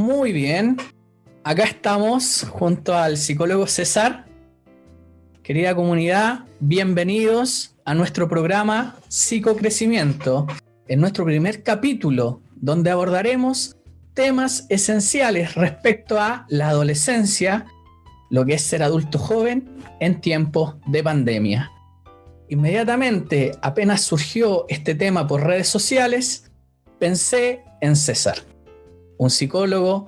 Muy bien. Acá estamos junto al psicólogo César. Querida comunidad, bienvenidos a nuestro programa Psicocrecimiento, en nuestro primer capítulo, donde abordaremos temas esenciales respecto a la adolescencia, lo que es ser adulto joven en tiempos de pandemia. Inmediatamente, apenas surgió este tema por redes sociales, pensé en César, un psicólogo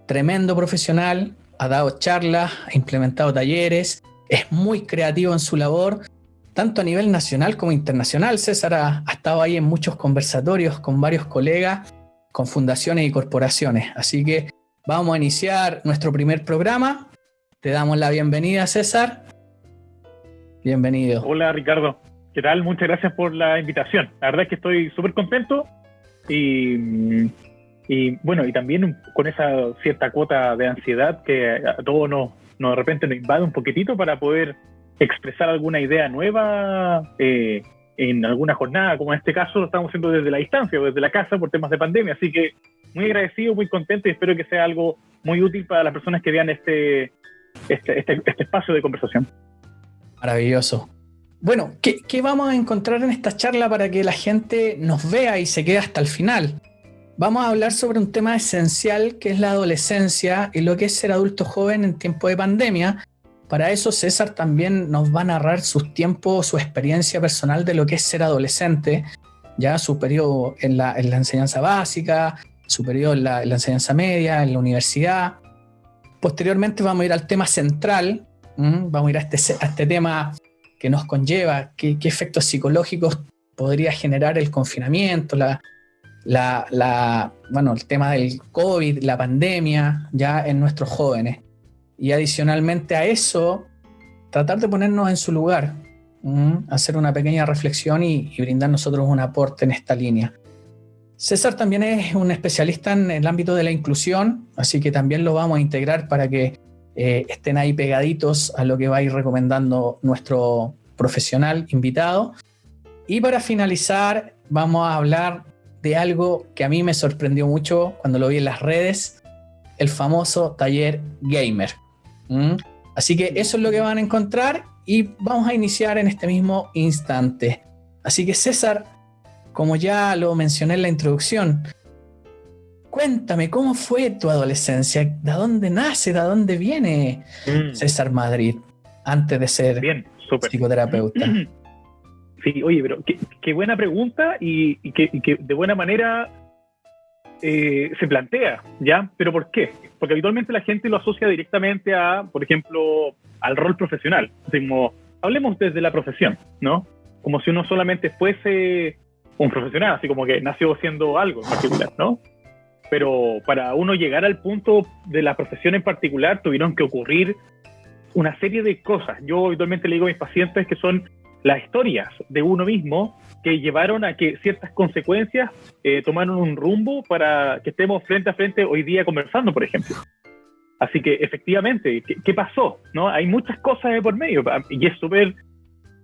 tremendo profesional, ha dado charlas, ha implementado talleres, es muy creativo en su labor, tanto a nivel nacional como internacional. César ha estado ahí en muchos conversatorios con varios colegas, con fundaciones y corporaciones. Así que vamos a iniciar nuestro primer programa. Te damos la bienvenida, César. Bienvenido. Hola, Ricardo. ¿Qué tal? Muchas gracias por la invitación. La verdad es que estoy súper contento y bueno, y también con esa cierta cuota de ansiedad que a todos nos de repente nos invade un poquitito para poder expresar alguna idea nueva en alguna jornada, como en este caso lo estamos haciendo desde la distancia o desde la casa por temas de pandemia. Así que muy agradecido, muy contento y espero que sea algo muy útil para las personas que vean este espacio de conversación. Maravilloso. Bueno, ¿qué vamos a encontrar en esta charla para que la gente nos vea y se quede hasta el final? Vamos a hablar sobre un tema esencial que es la adolescencia y lo que es ser adulto joven en tiempo de pandemia. Para eso César también nos va a narrar sus tiempos, su experiencia personal de lo que es ser adolescente, ya su periodo en la enseñanza básica, su periodo en la enseñanza media, en la universidad. Posteriormente vamos a ir al tema central, vamos a ir a este tema que nos conlleva, qué efectos psicológicos podría generar el confinamiento, el tema del COVID, la pandemia, ya en nuestros jóvenes. Y adicionalmente a eso, tratar de ponernos en su lugar, hacer una pequeña reflexión y brindar nosotros un aporte en esta línea. César también es un especialista en el ámbito de la inclusión, así que también lo vamos a integrar para que estén ahí pegaditos a lo que va a ir recomendando nuestro profesional invitado. Y para finalizar, vamos a hablar de algo que a mí me sorprendió mucho cuando lo vi en las redes, el famoso taller gamer. Así que eso es lo que van a encontrar y vamos a iniciar en este mismo instante. Así que César, como ya lo mencioné en la introducción, cuéntame, ¿cómo fue tu adolescencia? ¿De dónde nace? ¿De dónde viene César Madrid antes de ser psicoterapeuta? Sí, oye, pero qué buena pregunta y que de buena manera se plantea, ¿ya? ¿Pero por qué? Porque habitualmente la gente lo asocia directamente a, por ejemplo, al rol profesional. Como, hablemos desde la profesión, ¿no? Como si uno solamente fuese un profesional, así como que nació siendo algo en particular, ¿no? Pero para uno llegar al punto de la profesión en particular tuvieron que ocurrir una serie de cosas. Yo habitualmente le digo a mis pacientes que son las historias de uno mismo que llevaron a que ciertas consecuencias tomaron un rumbo para que estemos frente a frente hoy día conversando, por ejemplo. Así que efectivamente, ¿qué pasó? ¿No? Hay muchas cosas de por medio y es súper...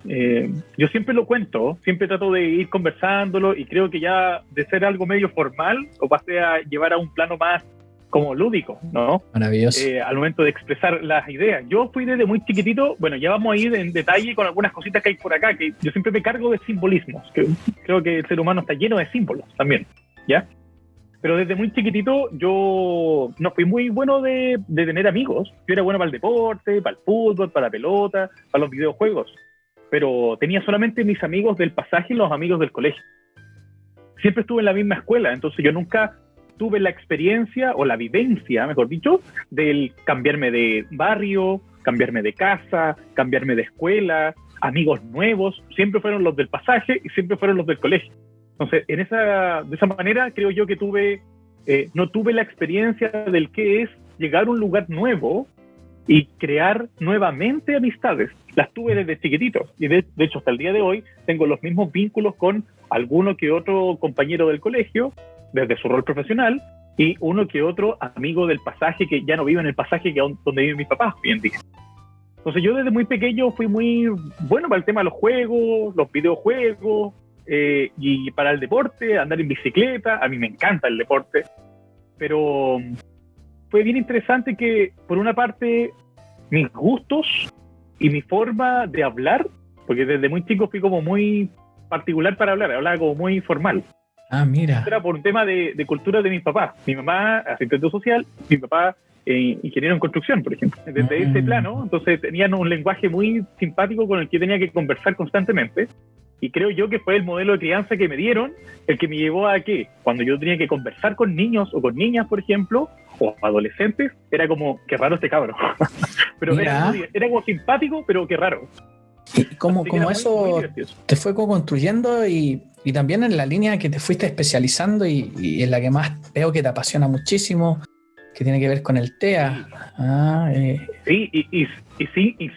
yo siempre lo cuento, siempre trato de ir conversándolo y creo que ya de ser algo medio formal lo pasé a llevar a un plano más como lúdico, ¿no? Maravilloso. Al momento de expresar las ideas. Yo fui desde muy chiquitito, bueno, ya vamos a ir en detalle con algunas cositas que hay por acá, que yo siempre me cargo de simbolismos, que creo que el ser humano está lleno de símbolos también, ¿ya? Pero desde muy chiquitito yo no fui muy bueno de tener amigos. Yo era bueno para el deporte, para el fútbol, para la pelota, para los videojuegos, pero tenía solamente mis amigos del pasaje y los amigos del colegio. Siempre estuve en la misma escuela, entonces yo nunca tuve la experiencia o la vivencia, mejor dicho, del cambiarme de barrio, cambiarme de casa, cambiarme de escuela, amigos nuevos, siempre fueron los del pasaje y siempre fueron los del colegio. Entonces, de esa manera creo yo que no tuve la experiencia del que es llegar a un lugar nuevo y crear nuevamente amistades. Las tuve desde chiquitito y de hecho hasta el día de hoy tengo los mismos vínculos con alguno que otro compañero del colegio desde su rol profesional y uno que otro amigo del pasaje que ya no vive en el pasaje donde viven mis papás hoy en día. Entonces yo desde muy pequeño fui muy bueno para el tema de los juegos, los videojuegos y para el deporte, andar en bicicleta. A mí me encanta el deporte, pero fue bien interesante que, por una parte, mis gustos y mi forma de hablar, porque desde muy chico fui como muy particular para hablar, hablaba como muy formal. Ah, mira. Era por un tema de cultura de mis papás. Mi mamá, asistente social, mi papá, ingeniero en construcción, por ejemplo. Desde ese plano, entonces tenían un lenguaje muy simpático con el que tenía que conversar constantemente. Y creo yo que fue el modelo de crianza que me dieron el que me llevó a que, cuando yo tenía que conversar con niños o con niñas, por ejemplo, o adolescentes, era como, qué raro este cabro. Pero era como simpático, pero qué raro. Y como eso te fue construyendo y también en la línea que te fuiste especializando y en la que más veo que te apasiona muchísimo, que tiene que ver con el TEA. Sí, y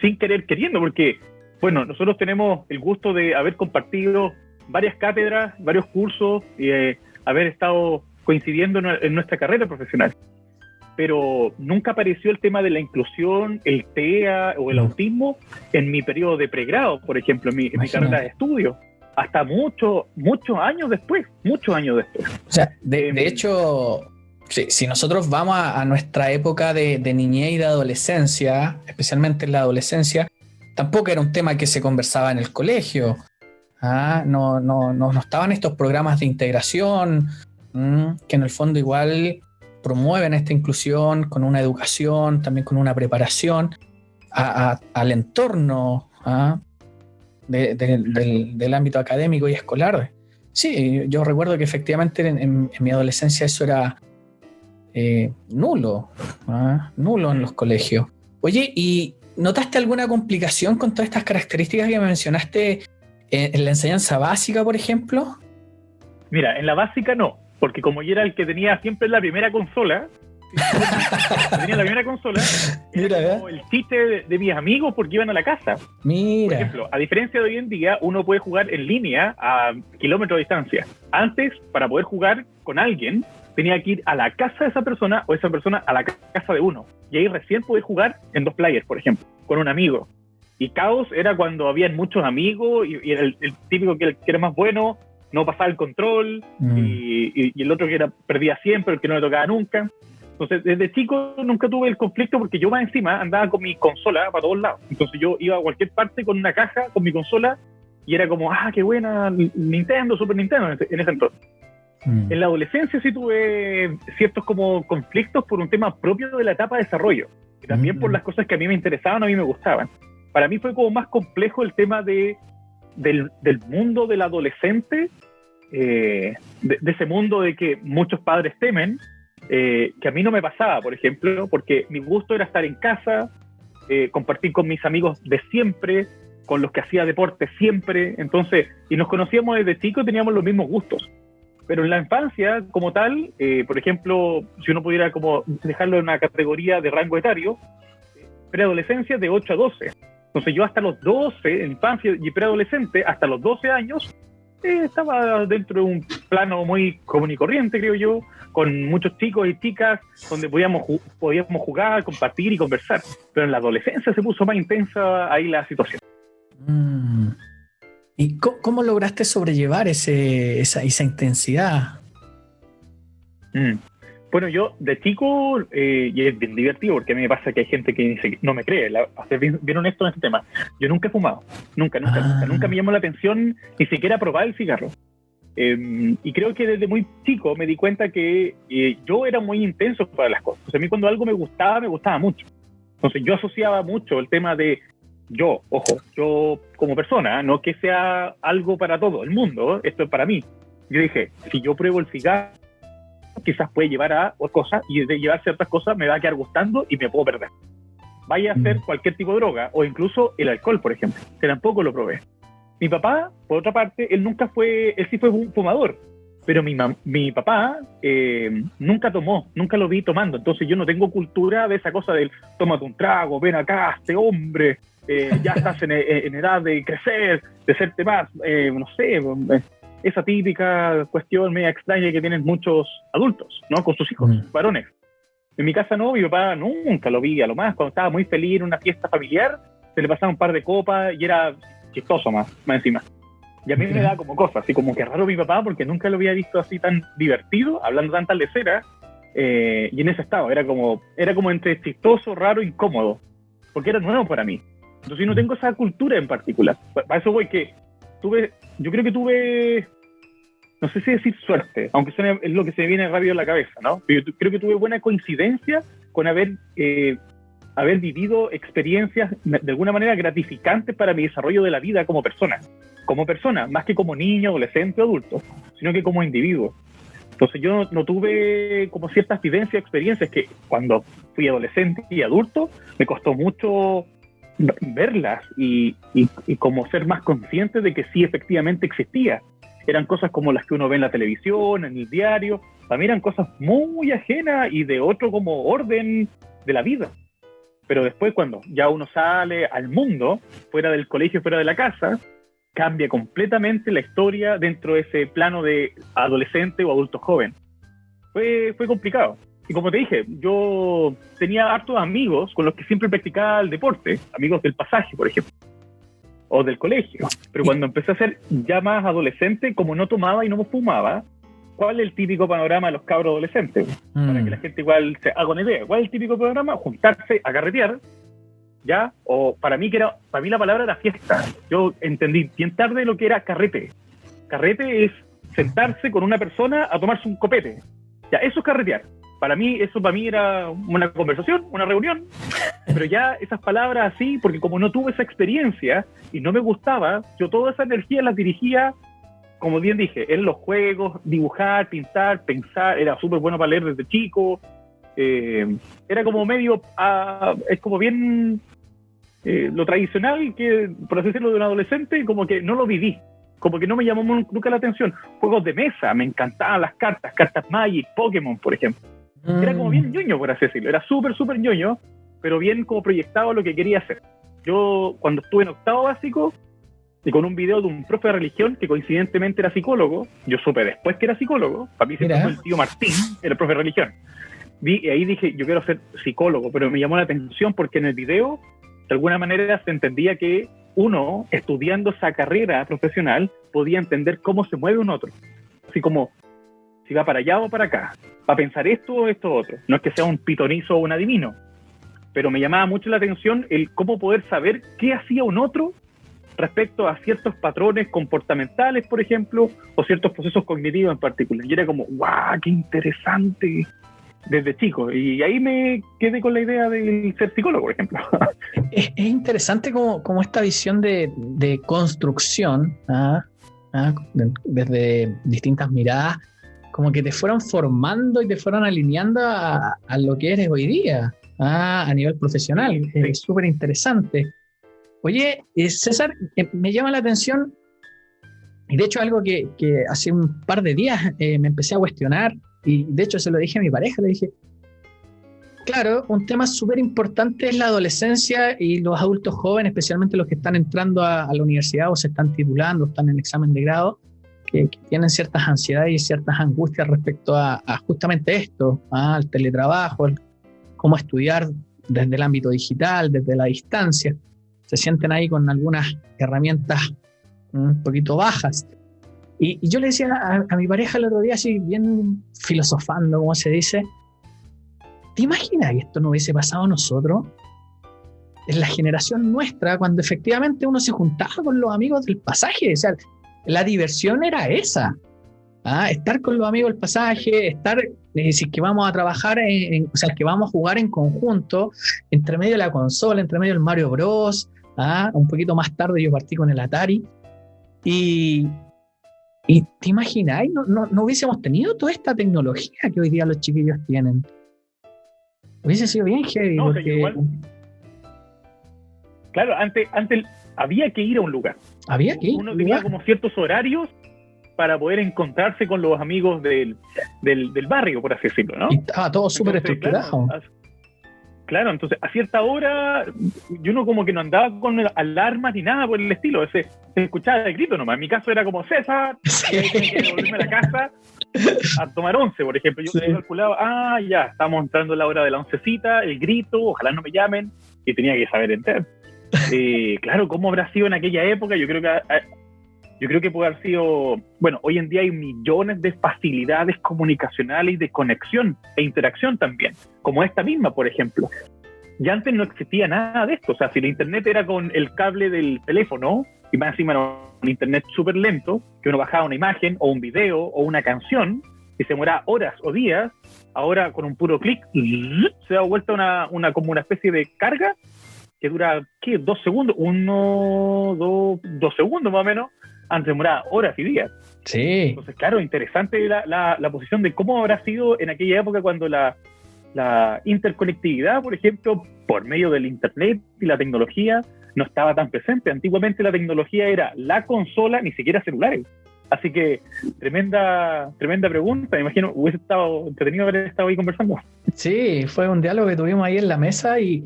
sin querer queriendo, porque, bueno, nosotros tenemos el gusto de haber compartido varias cátedras, varios cursos, y haber estado coincidiendo en nuestra carrera profesional. Pero nunca apareció el tema de la inclusión, el TEA o el autismo en mi periodo de pregrado, por ejemplo, en mi carrera de estudio, hasta muchos años después. O sea, de hecho, si nosotros vamos a nuestra época de niñez y de adolescencia, especialmente en la adolescencia, tampoco era un tema que se conversaba en el colegio. No estaban estos programas de integración, que en el fondo igual promueven esta inclusión con una educación, también con una preparación al entorno del ámbito académico y escolar. Sí, yo recuerdo que efectivamente en mi adolescencia eso era nulo en los colegios. Oye, ¿y notaste alguna complicación con todas estas características que me mencionaste en la enseñanza básica, por ejemplo? Mira, en la básica no, porque como yo era el que tenía siempre la primera consola, era como el chiste de mis amigos porque iban a la casa. Mira. Por ejemplo, a diferencia de hoy en día, uno puede jugar en línea a kilómetros de distancia. Antes, para poder jugar con alguien, tenía que ir a la casa de esa persona o esa persona a la casa de uno. Y ahí recién podía jugar en 2 players, por ejemplo, con un amigo. Y caos era cuando habían muchos amigos y era el típico que era más bueno, no pasaba el control, y el otro que perdía siempre, el que no le tocaba nunca. Entonces, desde chico nunca tuve el conflicto porque yo más encima andaba con mi consola para todos lados. Entonces yo iba a cualquier parte con una caja, con mi consola, y era como, qué buena, Nintendo, Super Nintendo en ese entonces. En la adolescencia sí tuve ciertos como conflictos por un tema propio de la etapa de desarrollo, y también por las cosas que a mí me interesaban, a mí me gustaban. Para mí fue como más complejo el tema del mundo del adolescente, de ese mundo de que muchos padres temen, que a mí no me pasaba, por ejemplo, porque mi gusto era estar en casa, compartir con mis amigos de siempre, con los que hacía deporte siempre, entonces, y nos conocíamos desde chicos, teníamos los mismos gustos. Pero en la infancia, como tal, por ejemplo, si uno pudiera como dejarlo en una categoría de rango etario, preadolescencia de 8 a 12. Entonces yo hasta los 12, en infancia y preadolescente, hasta los 12 años, estaba dentro de un plano muy común y corriente, creo yo, con muchos chicos y chicas, donde podíamos jugar, compartir y conversar. Pero en la adolescencia se puso más intensa ahí la situación. ¿Y cómo lograste sobrellevar esa intensidad? Bueno, yo de chico, y es bien divertido porque a mí me pasa que hay gente que no me cree, a ser bien honesto en este tema, yo nunca he fumado, nunca me llamó la atención ni siquiera probar el cigarro. Y creo que desde muy chico me di cuenta que yo era muy intenso para las cosas. O sea, a mí cuando algo me gustaba mucho. Entonces yo asociaba mucho el tema de yo como persona, no que sea algo para todo el mundo, esto es para mí. Yo dije, si yo pruebo el cigarro, quizás puede llevar a otras cosas, y de llevar ciertas cosas me va a quedar gustando y me puedo perder. Vaya a hacer cualquier tipo de droga, o incluso el alcohol, por ejemplo, que tampoco lo probé. Mi papá, por otra parte, él sí fue un fumador, pero mi papá nunca tomó, nunca lo vi tomando, entonces yo no tengo cultura de esa cosa del tómate un trago, ven acá, este hombre, ya estás en edad de crecer, de serte más, no sé, esa típica cuestión media extraña que tienen muchos adultos, ¿no? Con sus hijos, varones. En mi casa no, mi papá nunca lo vi, a lo más cuando estaba muy feliz en una fiesta familiar, se le pasaba un par de copas y era chistoso más encima. Y a mí me da como cosas, así como que raro mi papá, porque nunca lo había visto así tan divertido, hablando tantas leceras, Y en ese estado, era como entre chistoso, raro, incómodo, porque era nuevo para mí. Entonces yo no tengo esa cultura en particular. Para eso voy que yo creo que tuve, no sé si decir suerte, aunque suene, es lo que se me viene rápido a la cabeza, ¿no? Pero yo creo que tuve buena coincidencia con haber vivido experiencias de alguna manera gratificantes para mi desarrollo de la vida como persona, más que como niño, adolescente o adulto, sino que como individuo. Entonces yo no tuve como ciertas vivencias, experiencias que cuando fui adolescente y adulto me costó mucho verlas y como ser más consciente de que sí efectivamente existía. Eran cosas como las que uno ve en la televisión, en el diario. Para mí eran cosas muy ajenas y de otro como orden de la vida. Pero después cuando ya uno sale al mundo, fuera del colegio, fuera de la casa, cambia completamente la historia dentro de ese plano de adolescente o adulto joven. Fue complicado. Y como te dije, yo tenía hartos amigos con los que siempre practicaba el deporte, amigos del pasaje, por ejemplo, o del colegio. Pero cuando empecé a ser ya más adolescente, como no tomaba y no fumaba, ¿cuál es el típico panorama de los cabros adolescentes? Para que la gente igual se haga una idea. ¿Cuál es el típico panorama? Juntarse a carretear, ¿ya? O para mí la palabra era fiesta. Yo entendí bien tarde lo que era carrete. Carrete es sentarse con una persona a tomarse un copete. Ya, eso es carretear. Para mí era una conversación, una reunión, pero ya esas palabras así, porque como no tuve esa experiencia y no me gustaba, yo toda esa energía la dirigía, como bien dije, en los juegos, dibujar, pintar, pensar, era súper bueno para leer desde chico, era como medio, es como bien lo tradicional, que por así decirlo, de un adolescente, como que no lo viví. Como que no me llamó nunca la atención. Juegos de mesa, me encantaban las cartas Magic, Pokémon, por ejemplo. Era como bien ñoño, por así decirlo. Era súper ñoño, pero bien como proyectado lo que quería hacer. Yo, cuando estuve en octavo básico, y con un video de un profe de religión, que coincidentemente era psicólogo, yo supe después que era psicólogo, para mí siempre fue el tío Martín, era el profe de religión. Y ahí dije, yo quiero ser psicólogo, pero me llamó la atención porque en el video, de alguna manera se entendía que uno, estudiando esa carrera profesional, podía entender cómo se mueve un otro. Así como, si va para allá o para acá, va a pensar esto o esto otro. No es que sea un pitonizo o un adivino, pero me llamaba mucho la atención el cómo poder saber qué hacía un otro respecto a ciertos patrones comportamentales, por ejemplo, o ciertos procesos cognitivos en particular. Y era como, ¡guau, qué interesante! Desde chico. Y ahí me quedé con la idea de ser psicólogo, por ejemplo. Es interesante como esta visión de construcción, desde distintas miradas, como que te fueron formando y te fueron alineando a lo que eres hoy día, a nivel profesional. Sí. Es súper interesante. Oye, César, me llama la atención, y de hecho algo que hace un par de días me empecé a cuestionar, y de hecho se lo dije a mi pareja, le dije, claro, un tema súper importante es la adolescencia y los adultos jóvenes, especialmente los que están entrando a la universidad o se están titulando, están en examen de grado, que tienen ciertas ansiedades y ciertas angustias respecto a justamente esto, al teletrabajo, cómo estudiar desde el ámbito digital, desde la distancia. Se sienten ahí con algunas herramientas un poquito bajas. Y yo le decía a mi pareja el otro día, así bien filosofando, como se dice, ¿te imaginas que esto no hubiese pasado a nosotros? En la generación nuestra, cuando efectivamente uno se juntaba con los amigos del pasaje, o sea, la diversión era esa. Estar con los amigos del pasaje, estar, decir, que vamos a trabajar, o sea, que vamos a jugar en conjunto, entre medio de la consola, entre medio del Mario Bros. Un poquito más tarde yo partí con el Atari. Y te imaginas, no hubiésemos tenido toda esta tecnología que hoy día los chiquillos tienen. Hubiese sido bien heavy. No, porque... o sea, igual, claro, antes había que ir a un lugar. Había que ir. Uno tenía como ciertos horarios para poder encontrarse con los amigos del barrio, por así decirlo, ¿no? Y estaba todo súper estructurado. Claro, entonces a cierta hora yo no como que no andaba con alarmas ni nada por el estilo, se escuchaba el grito nomás. En mi caso era como César, sí. Y ahí tenía que volverme a la casa a tomar 11, por ejemplo. Yo calculaba, ya, estamos entrando en la hora de la oncecita, el grito, ojalá no me llamen, y tenía que saber entrar. Claro, ¿cómo habrá sido en aquella época? Yo creo que yo creo que puede haber sido, bueno, hoy en día hay millones de facilidades comunicacionales y de conexión e interacción también, como esta misma, por ejemplo. Y antes no existía nada de esto, o sea, si la internet era con el cable del teléfono, y más encima era un internet súper lento, que uno bajaba una imagen o un video o una canción, y se demoraba horas o días, ahora con un puro clic, se da vuelta como una especie de carga, que dura, ¿qué? 2 segundos, 2 segundos más o menos, antes demoraba horas y días. Sí. Entonces, claro, interesante la posición de cómo habrá sido en aquella época cuando la interconectividad, por ejemplo, por medio del internet y la tecnología, no estaba tan presente. Antiguamente la tecnología era la consola, ni siquiera celulares. Así que tremenda pregunta. Me imagino hubiese estado entretenido haber estado ahí conversando. Sí, fue un diálogo que tuvimos ahí en la mesa y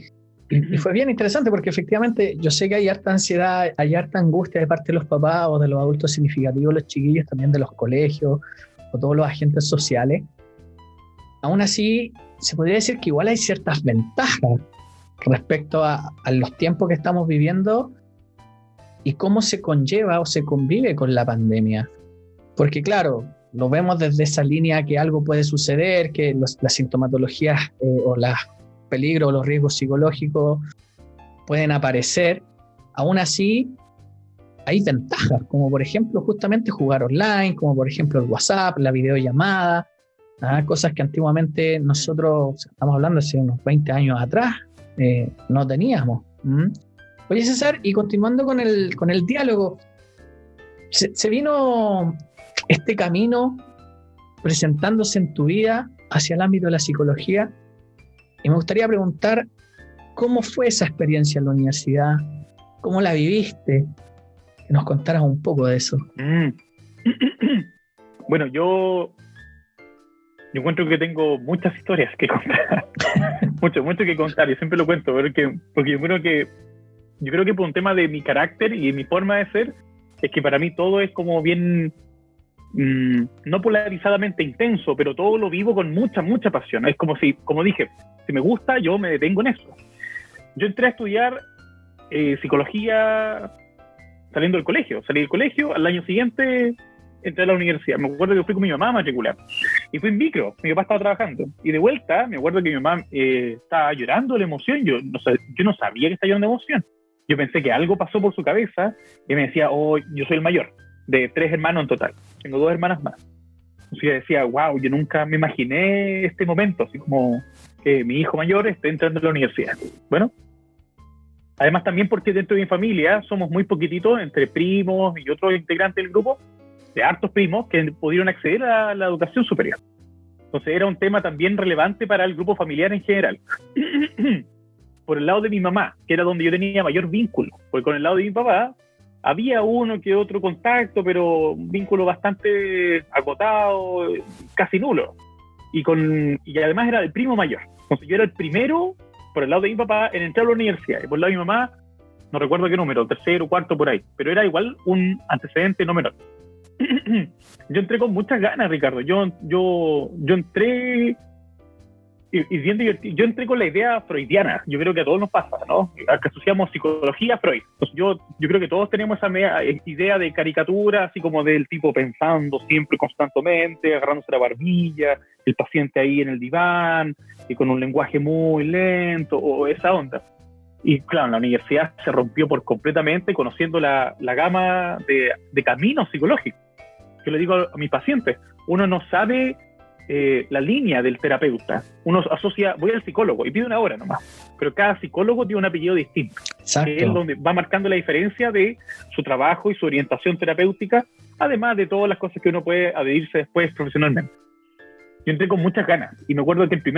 fue bien interesante porque efectivamente yo sé que hay harta ansiedad, hay harta angustia de parte de los papás o de los adultos significativos, los chiquillos también de los colegios o todos los agentes sociales. Aún así, se podría decir que igual hay ciertas ventajas respecto a los tiempos que estamos viviendo y cómo se conlleva o se convive con la pandemia. Porque claro, lo vemos desde esa línea que algo puede suceder, que las sintomatologías o los peligros o los riesgos psicológicos pueden aparecer. Aún así, hay ventajas, como por ejemplo justamente jugar online, como por ejemplo el WhatsApp, la videollamada, cosas que antiguamente nosotros, estamos hablando hace unos 20 años atrás, no teníamos. Oye, César, y continuando con el diálogo, se vino este camino presentándose en tu vida hacia el ámbito de la psicología, y me gustaría preguntar cómo fue esa experiencia en la universidad, cómo la viviste, que nos contaras un poco de eso. Bueno, yo encuentro que tengo muchas historias que contar, mucho que contar, y siempre lo cuento, porque yo creo que por un tema de mi carácter y mi forma de ser, es que para mí todo es como bien, no polarizadamente intenso, pero todo lo vivo con mucha pasión. Es como dije, si me gusta, yo me detengo en eso. Yo entré a estudiar psicología saliendo del colegio. Salí del colegio, al año siguiente entré a la universidad. Me acuerdo que fui con mi mamá a matricular. Y fui en micro, mi papá estaba trabajando. Y de vuelta, me acuerdo que mi mamá estaba llorando de la emoción. Yo no sabía que estaba llorando de emoción. Yo pensé que algo pasó por su cabeza y me decía, yo soy el mayor, de 3 hermanos en total. Tengo 2 hermanas más. Entonces yo decía, wow, yo nunca me imaginé este momento, así como que mi hijo mayor esté entrando a la universidad. Bueno, además también porque dentro de mi familia somos muy poquititos, entre primos y otros integrantes del grupo, de hartos primos que pudieron acceder a la educación superior. Entonces era un tema también relevante para el grupo familiar en general. Por el lado de mi mamá, que era donde yo tenía mayor vínculo, porque con el lado de mi papá había uno que otro contacto, pero un vínculo bastante acotado, casi nulo. Y además era el primo mayor. Entonces yo era el primero, por el lado de mi papá, en entrar a la universidad. Y por el lado de mi mamá, no recuerdo qué número, 3º, 4º, por ahí. Pero era igual un antecedente no menor. Yo entré con muchas ganas, Ricardo. Yo entré... Y bien divertido. Yo entré con la idea freudiana. Yo creo que a todos nos pasa, ¿no? Que asociamos psicología a Freud. Entonces yo creo que todos tenemos esa idea de caricatura, así como del tipo pensando siempre constantemente, agarrándose la barbilla, el paciente ahí en el diván, y con un lenguaje muy lento, o esa onda. Y claro, en la universidad se rompió por completamente, conociendo la gama de caminos psicológicos. Yo le digo a mis pacientes, uno no sabe la línea del terapeuta. Uno asocia, voy al psicólogo y pide una hora nomás, pero cada psicólogo tiene un apellido distinto. Exacto. Que es donde va marcando la diferencia de su trabajo y su orientación terapéutica, además de todas las cosas que uno puede adherirse después profesionalmente. Yo entré con muchas ganas y me acuerdo que entre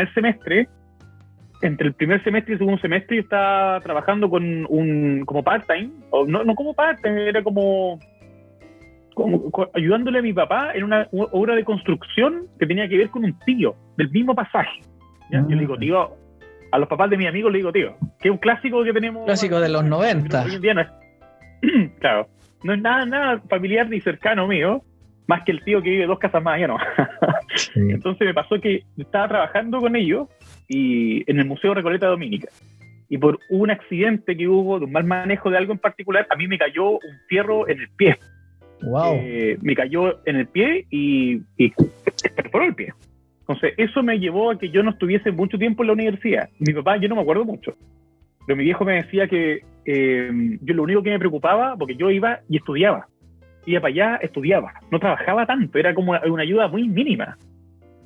el primer semestre y el segundo semestre yo estaba trabajando como part-time, o no como part-time, era como ayudándole a mi papá en una obra de construcción que tenía que ver con un tío del mismo pasaje. ¿Ya? Yo le digo, tío, a los papás de mis amigos le digo, tío, que es un clásico que tenemos. Clásico de los 90. Hoy en día no es, claro, no es nada familiar ni cercano mío, más que el tío que vive 2 casas más allá, ¿no? Sí. Entonces me pasó que estaba trabajando con ellos y en el Museo Recoleta Dominica. Y por un accidente que hubo, de un mal manejo de algo en particular, a mí me cayó un fierro en el pie. Wow. Me cayó en el pie y perforó el pie. Entonces, eso me llevó a que yo no estuviese mucho tiempo en la universidad. Mi papá, yo no me acuerdo mucho, pero mi viejo me decía que yo lo único que me preocupaba, porque yo iba y estudiaba. Iba para allá, estudiaba. No trabajaba tanto, era como una ayuda muy mínima.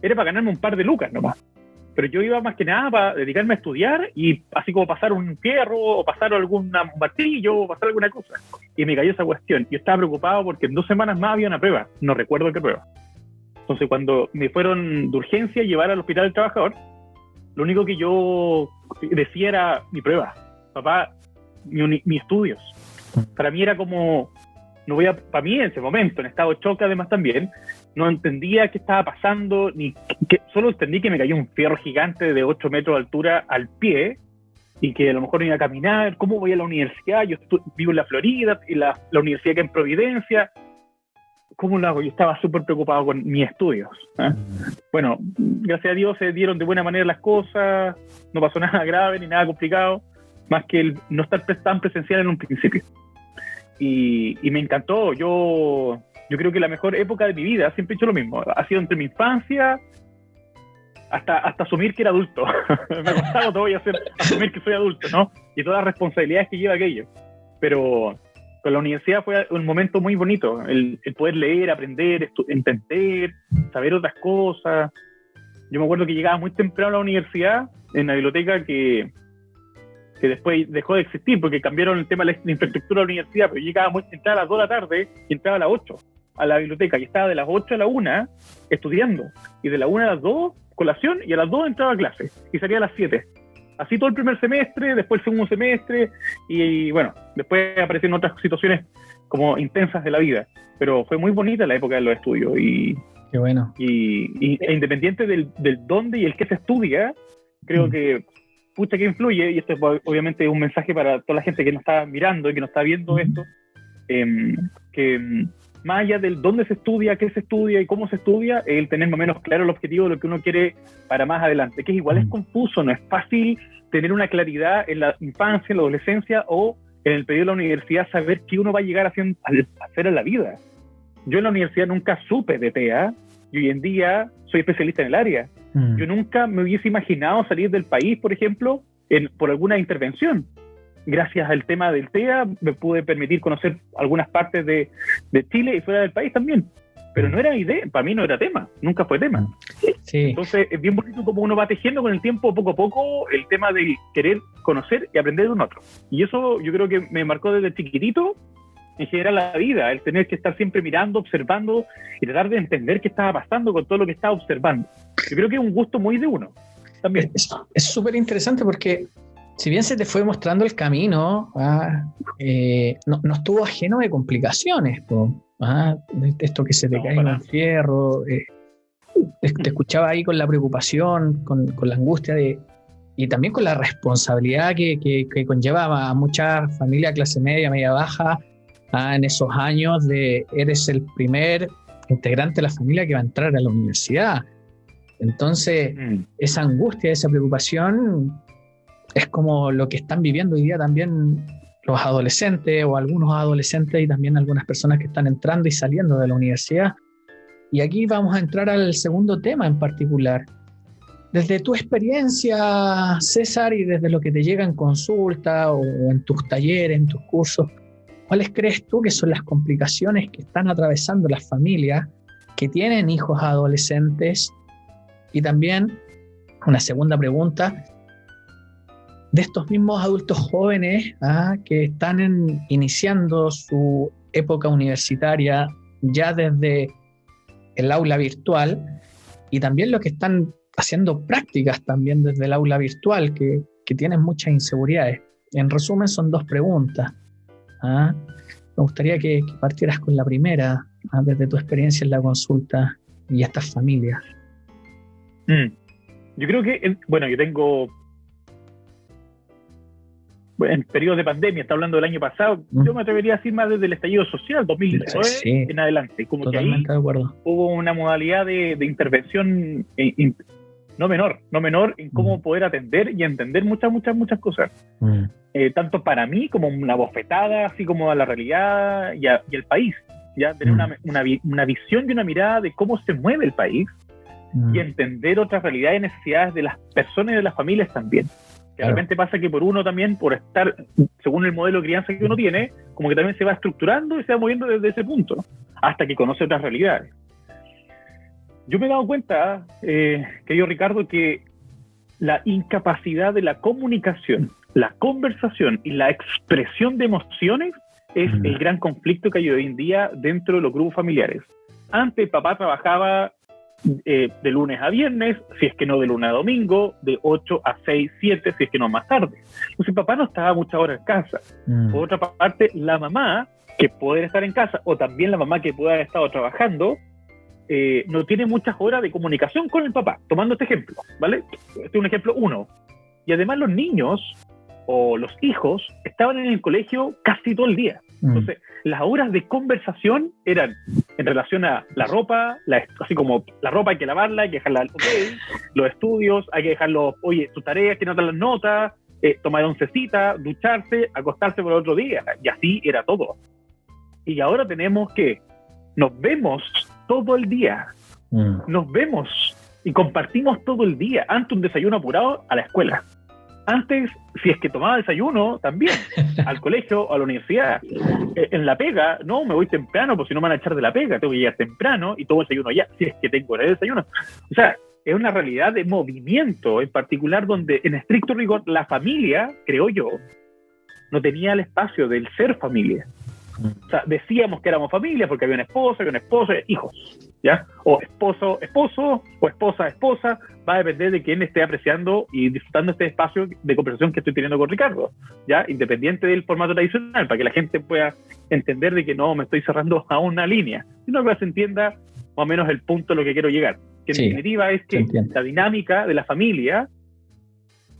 Era para ganarme un par de lucas nomás. Pero yo iba más que nada para dedicarme a estudiar y así como pasar un fierro o pasar algún martillo o pasar alguna cosa. Y me cayó esa cuestión. Yo estaba preocupado porque en 2 semanas más había una prueba. No recuerdo qué prueba. Entonces, cuando me fueron de urgencia a llevar al hospital del trabajador, lo único que yo decía era mi prueba. Papá, mis estudios. Para mí era como, para mí en ese momento, en estado de shock además también, no entendía qué estaba pasando, solo entendí que me cayó un fierro gigante de 8 metros de altura al pie y que a lo mejor no iba a caminar. ¿Cómo voy a la universidad? Yo vivo en la Florida y la universidad que en Providencia. ¿Cómo lo hago? Yo estaba súper preocupado con mis estudios. Bueno, gracias a Dios se dieron de buena manera las cosas, no pasó nada grave ni nada complicado, más que el no estar tan presencial en un principio. Y me encantó. Yo creo que la mejor época de mi vida, siempre he hecho lo mismo, ha sido entre mi infancia hasta asumir que era adulto. Me costaba todavía asumir que soy adulto, ¿no? Y todas las responsabilidades que lleva aquello. Pero con la universidad fue un momento muy bonito, el poder leer, aprender, entender, saber otras cosas. Yo me acuerdo que llegaba muy temprano a la universidad, en la biblioteca que después dejó de existir porque cambiaron el tema de la infraestructura de la universidad, pero yo entraba a las 2 de la tarde y entraba a las 8 a la biblioteca y estaba de las 8 a la 1 estudiando, y de la 1 a las 2 colación y a las 2 entraba a clase y salía a las 7. Así todo el primer semestre, después el segundo semestre y bueno, después aparecieron otras situaciones como intensas de la vida, pero fue muy bonita la época de los estudios y qué bueno. Y independiente del dónde y el qué se estudia, creo que pucha que influye, y esto es obviamente un mensaje para toda la gente que nos está mirando y que nos está viendo esto, que más allá del dónde se estudia, qué se estudia y cómo se estudia, el tener más o menos claro el objetivo de lo que uno quiere para más adelante, que igual es confuso, no es fácil tener una claridad en la infancia, en la adolescencia o en el periodo de la universidad, saber qué uno va a llegar a hacer en la vida. Yo en la universidad nunca supe de TEA y hoy en día soy especialista en el área. Yo nunca me hubiese imaginado salir del país, por ejemplo, por alguna intervención. Gracias al tema del TEA me pude permitir conocer algunas partes de Chile y fuera del país también. Pero no era idea, para mí no era tema, nunca fue tema. Sí. Entonces es bien bonito como uno va tejiendo con el tiempo, poco a poco, el tema de querer conocer y aprender de un otro. Y eso yo creo que me marcó desde chiquitito, en general la vida, el tener que estar siempre mirando, observando y tratar de entender qué estaba pasando con todo lo que estaba observando. Yo creo que es un gusto muy de uno también. Es súper interesante porque si bien se te fue mostrando el camino, no estuvo ajeno de complicaciones, de esto que se te cae en un fierro. Te escuchaba ahí con la preocupación, con la angustia y también con la responsabilidad que conlleva a muchas familias clase media, media baja, en esos años eres el primer integrante de la familia que va a entrar a la universidad. Entonces, esa angustia, esa preocupación es como lo que están viviendo hoy día también los adolescentes o algunos adolescentes y también algunas personas que están entrando y saliendo de la universidad. Y aquí vamos a entrar al segundo tema en particular. Desde tu experiencia, César, y desde lo que te llega en consulta o en tus talleres, en tus cursos, ¿cuáles crees tú que son las complicaciones que están atravesando las familias que tienen hijos adolescentes? Y también, una segunda pregunta, de estos mismos adultos jóvenes que están iniciando su época universitaria ya desde el aula virtual y también los que están haciendo prácticas también desde el aula virtual que tienen muchas inseguridades. En resumen, son 2 preguntas. Me gustaría que partieras con la primera, desde tu experiencia en la consulta y estas familias. Yo creo que, yo tengo, en periodo de pandemia, está hablando del año pasado, yo me atrevería a decir más desde el estallido social, 2019 en adelante, como totalmente que ahí de acuerdo. Hubo una modalidad de intervención no menor en cómo poder atender y entender muchas cosas. Tanto para mí como una bofetada, así como a la realidad y al país. ya tener una visión y una mirada de cómo se mueve el país y entender otras realidades y necesidades de las personas y de las familias también. Que de repente pasa que por uno también, por estar, según el modelo de crianza que uno tiene, como que también se va estructurando y se va moviendo desde ese punto, hasta que conoce otras realidades. Yo me he dado cuenta, querido Ricardo, que la incapacidad de la comunicación, la conversación y la expresión de emociones es el gran conflicto que hay hoy en día dentro de los grupos familiares. Antes papá trabajaba de lunes a viernes, si es que no de lunes a domingo, de 8 a 6, 7, si es que no más tarde. Entonces papá no estaba muchas horas en casa. Por otra parte, la mamá, que puede estar en casa, o también la mamá que puede haber estado trabajando, no tiene muchas horas de comunicación con el papá. Tomando este ejemplo, ¿vale? Este es un ejemplo 1. Y además los niños o los hijos estaban en el colegio casi todo el día. Entonces, las horas de conversación eran en relación a la ropa, así como la ropa hay que lavarla, hay que dejarla al los estudios, hay que dejarlos, oye, tus tareas, que notar las notas, tomar oncecita, ducharse, acostarse por el otro día. Y así era todo. Y ahora tenemos que nos vemos todo el día. Nos vemos y compartimos todo el día. Antes un desayuno apurado a la escuela. Antes, si es que tomaba desayuno, también, al colegio o a la universidad. En la pega, no, me voy temprano, porque si no me van a echar de la pega, tengo que llegar temprano y tomo desayuno ya, si es que tengo hora de desayuno. O sea, es una realidad de movimiento, en particular donde, en estricto rigor, la familia, creo yo, no tenía el espacio del ser familia. O sea, decíamos que éramos familia porque había un esposo, hijos, ¿ya? O esposo, o esposa, va a depender de quién esté apreciando y disfrutando este espacio de conversación que estoy teniendo con Ricardo, ¿ya? Independiente del formato tradicional, para que la gente pueda entender de que no me estoy cerrando a una línea, sino que se entienda más o menos el punto a lo que quiero llegar. Que en definitiva es que la dinámica de la familia,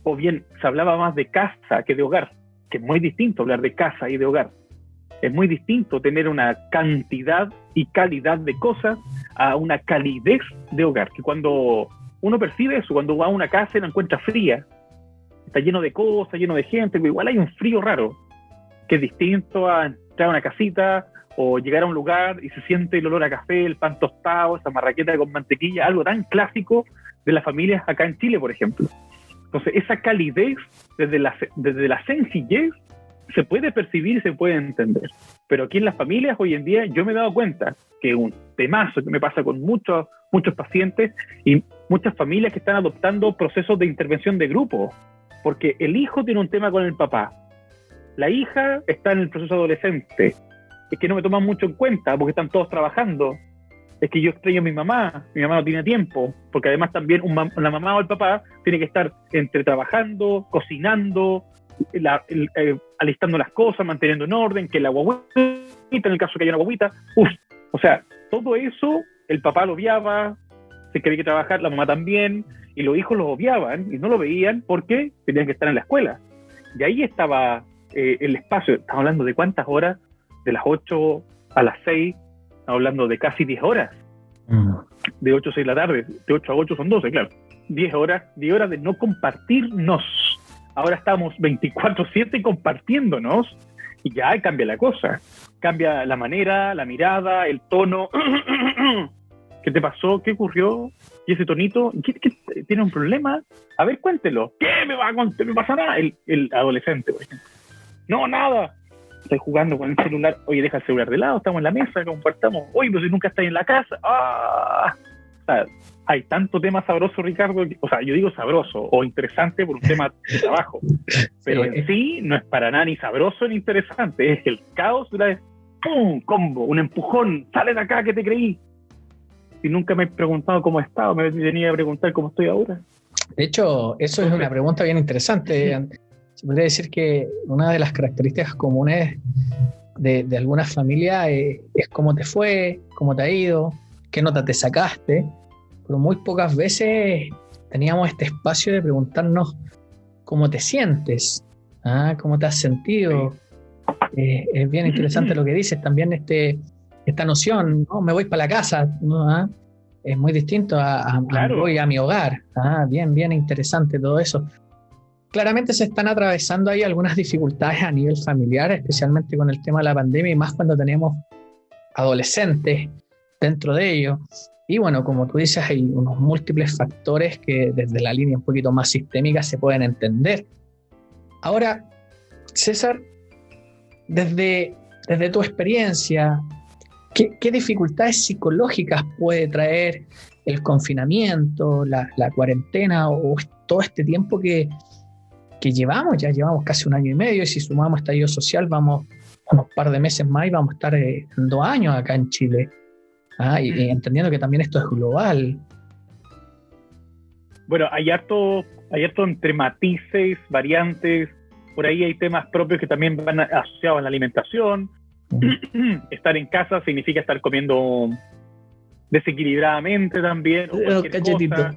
o bien se hablaba más de casa que de hogar, que es muy distinto hablar de casa y de hogar. Es muy distinto tener una cantidad y calidad de cosas a una calidez de hogar. Que cuando uno percibe eso, cuando va a una casa y la encuentra fría, está lleno de cosas, lleno de gente, pero igual hay un frío raro, que es distinto a entrar a una casita o llegar a un lugar y se siente el olor a café, el pan tostado, esa marraqueta con mantequilla, algo tan clásico de las familias acá en Chile, por ejemplo. Entonces, esa calidez, desde la sencillez, se puede percibir y se puede entender. Pero aquí en las familias hoy en día yo me he dado cuenta que un temazo que me pasa con muchos pacientes y muchas familias que están adoptando procesos de intervención de grupo, porque el hijo tiene un tema con el papá, la hija está en el proceso adolescente, es que no me toman mucho en cuenta porque están todos trabajando, es que yo extraño a mi mamá no tiene tiempo, porque además también la mamá o el papá tiene que estar entre trabajando, cocinando, alistando las cosas, manteniendo en orden, que la guaguita, en el caso que haya una guaguita, o sea, todo eso el papá lo obviaba, se quería que trabajar, la mamá también, y los hijos lo obviaban y no lo veían porque tenían que estar en la escuela. Y ahí estaba el espacio. Estamos hablando de cuántas horas, de las 8 a las 6, estamos hablando de casi 10 horas, de 8 a 6 de la tarde, de 8 a 8 son 12, claro, 10 horas de no compartirnos. Ahora estamos 24/7 compartiéndonos y ya cambia la cosa. Cambia la manera, la mirada, el tono. ¿Qué te pasó? ¿Qué ocurrió? ¿Y ese tonito? ¿Qué tiene un problema? A ver, cuéntelo. ¿Qué me va a contar? ¿Me pasa nada? El adolescente, por ejemplo. No, nada. Estoy jugando con el celular. Oye, deja el celular de lado, estamos en la mesa, compartamos. Oye, pero si nunca estás en la casa. ¡Ah! O sea, hay tanto tema sabroso, Ricardo, o sea, yo digo sabroso o interesante por un tema de trabajo, pero en sí no es para nada ni sabroso ni interesante, es el caos de la ¡pum! Combo, un empujón, sale de acá que te creí. Y nunca me he preguntado cómo he estado, me venía a preguntar cómo estoy ahora. De hecho, eso es una pregunta bien interesante. Se podría decir que una de las características comunes de algunas familias es cómo te fue, cómo te ha ido, qué nota te sacaste, pero muy pocas veces teníamos este espacio de preguntarnos cómo te sientes, cómo te has sentido. Es bien interesante lo que dices, también esta noción, ¿no? Me voy para la casa, ¿no? Es muy distinto claro. Voy a mi hogar. Bien interesante todo eso. Claramente se están atravesando ahí algunas dificultades a nivel familiar, especialmente con el tema de la pandemia y más cuando tenemos adolescentes dentro de ello. Y bueno, como tú dices, hay unos múltiples factores que desde la línea un poquito más sistémica se pueden entender. Ahora, César, desde tu experiencia, ¿qué dificultades psicológicas puede traer el confinamiento, la cuarentena o todo este tiempo que llevamos? Ya llevamos casi 1 año y medio, y si sumamos estallido social, vamos unos par de meses más y vamos a estar en 2 años acá en Chile. Y entendiendo que también esto es global. Bueno, hay harto entre matices, variantes. Por ahí hay temas propios que también van asociados a la alimentación. Estar en casa significa estar comiendo desequilibradamente también. Cachetito.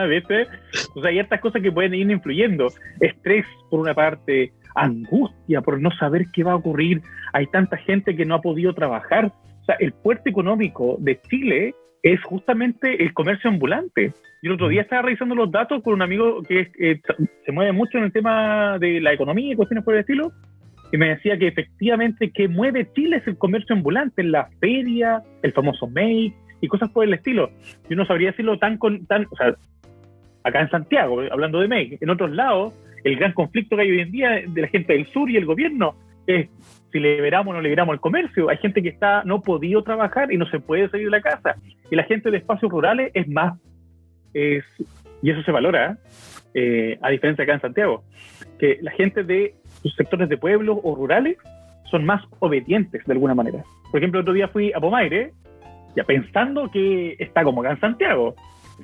¿Viste? O sea, hay estas cosas que pueden ir influyendo. Estrés, por una parte, angustia por no saber qué va a ocurrir. Hay tanta gente que no ha podido trabajar. O sea, el puerto económico de Chile es justamente el comercio ambulante. Yo el otro día estaba revisando los datos con un amigo que se mueve mucho en el tema de la economía y cuestiones por el estilo, y me decía que efectivamente que mueve Chile es el comercio ambulante, la feria, el famoso Make y cosas por el estilo. Yo no sabría decirlo o sea, acá en Santiago, hablando de Make, en otros lados, el gran conflicto que hay hoy en día de la gente del sur y el gobierno es si liberamos o no liberamos el comercio. Hay gente que no ha podido trabajar y no se puede salir de la casa. Y la gente de espacios rurales es más. Y eso se valora, a diferencia acá en Santiago, que la gente de los sectores de pueblos o rurales son más obedientes de alguna manera. Por ejemplo, el otro día fui a Pomaire, ya pensando que está como acá en Santiago,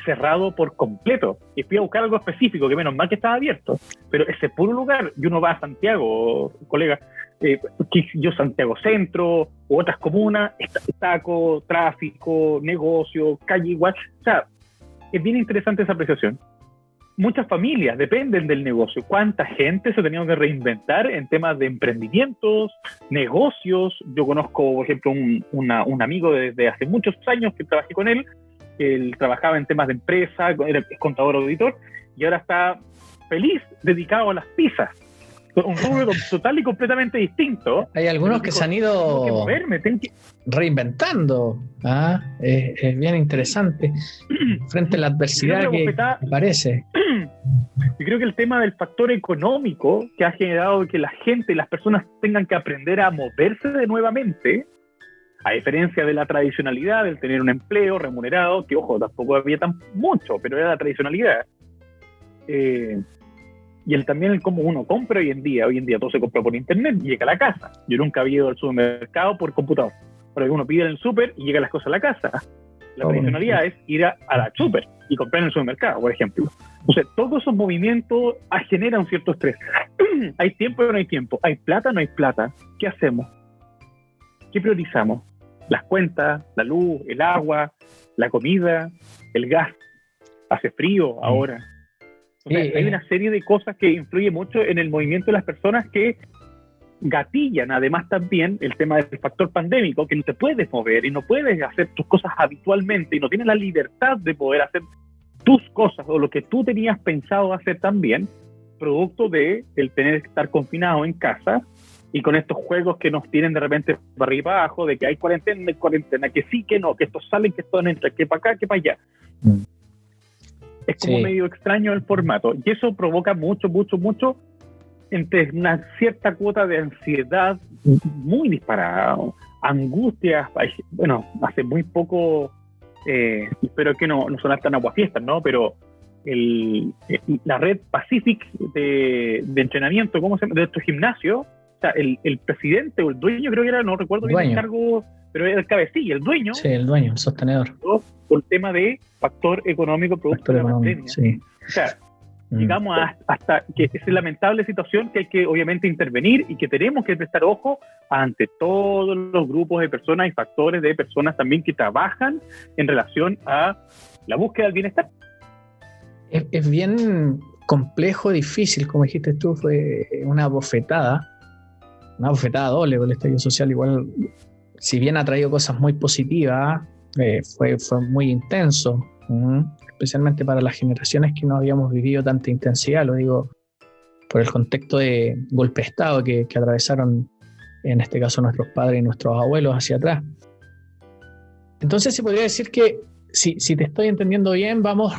cerrado por completo, y fui a buscar algo específico, que menos mal que estaba abierto, pero ese puro lugar, y uno va a Santiago, colega, yo Santiago Centro u otras comunas, taco, tráfico, negocio, calle igual. O sea, es bien interesante esa apreciación. Muchas familias dependen del negocio. ¿Cuánta gente se ha tenido que reinventar en temas de emprendimientos, negocios? Yo conozco, por ejemplo, un amigo desde hace muchos años que trabajé con él. Él trabajaba en temas de empresa, era contador auditor, y ahora está feliz, dedicado a las pizzas. Un rubro total y completamente distinto. Hay algunos que se han ido reinventando. Es bien interesante frente a la adversidad que aparece. Yo creo que el tema del factor económico que ha generado que la gente, las personas tengan que aprender a moverse de nuevamente, a diferencia de la tradicionalidad del tener un empleo remunerado, que ojo, tampoco había tan mucho, pero era la tradicionalidad. Y también el cómo uno compra hoy en día todo se compra por internet y llega a la casa. Yo nunca había ido al supermercado por computador, pero uno pide en el super y llega las cosas a la casa. La tradicionalidad es ir a la super y comprar en el supermercado, por ejemplo. Entonces, todos esos movimientos generan un cierto estrés. Hay tiempo o no hay tiempo, hay plata o no hay plata. ¿Qué hacemos? ¿Qué priorizamos? Las cuentas, la luz, el agua, la comida, el gas. Hace frío ahora. Entonces, hay una serie de cosas que influyen mucho en el movimiento de las personas que gatillan, además también el tema del factor pandémico, que no te puedes mover y no puedes hacer tus cosas habitualmente y no tienes la libertad de poder hacer tus cosas o lo que tú tenías pensado hacer también, producto de el tener que estar confinado en casa y con estos juegos que nos tienen de repente para arriba y para abajo, de que hay cuarentena, que sí, que no, que estos salen, que estos entran, que para acá, que para allá. Es como medio extraño el formato. Y eso provoca mucho entre una cierta cuota de ansiedad muy disparada, angustias. Bueno, hace muy poco, espero que no sonar tan aguafiestas, ¿no? Pero la red Pacific de entrenamiento, ¿cómo se llama? De estos gimnasios, o sea, el presidente o el dueño, creo que era, no recuerdo bien el cargo, pero era el cabecilla, el dueño. Sí, el dueño, el sostenedor. Por tema de factor económico producto de la pandemia. Sí. O sea, llegamos hasta que es lamentable situación que hay que obviamente intervenir y que tenemos que prestar ojo ante todos los grupos de personas y factores de personas también que trabajan en relación a la búsqueda del bienestar. Es bien complejo, difícil, como dijiste tú, fue una bofetada doble con el estallido social. Igual, si bien ha traído cosas muy positivas, fue muy intenso, especialmente para las generaciones que no habíamos vivido tanta intensidad, lo digo por el contexto de golpe de Estado que atravesaron en este caso nuestros padres y nuestros abuelos hacia atrás. Entonces se podría decir que, si te estoy entendiendo bien, vamos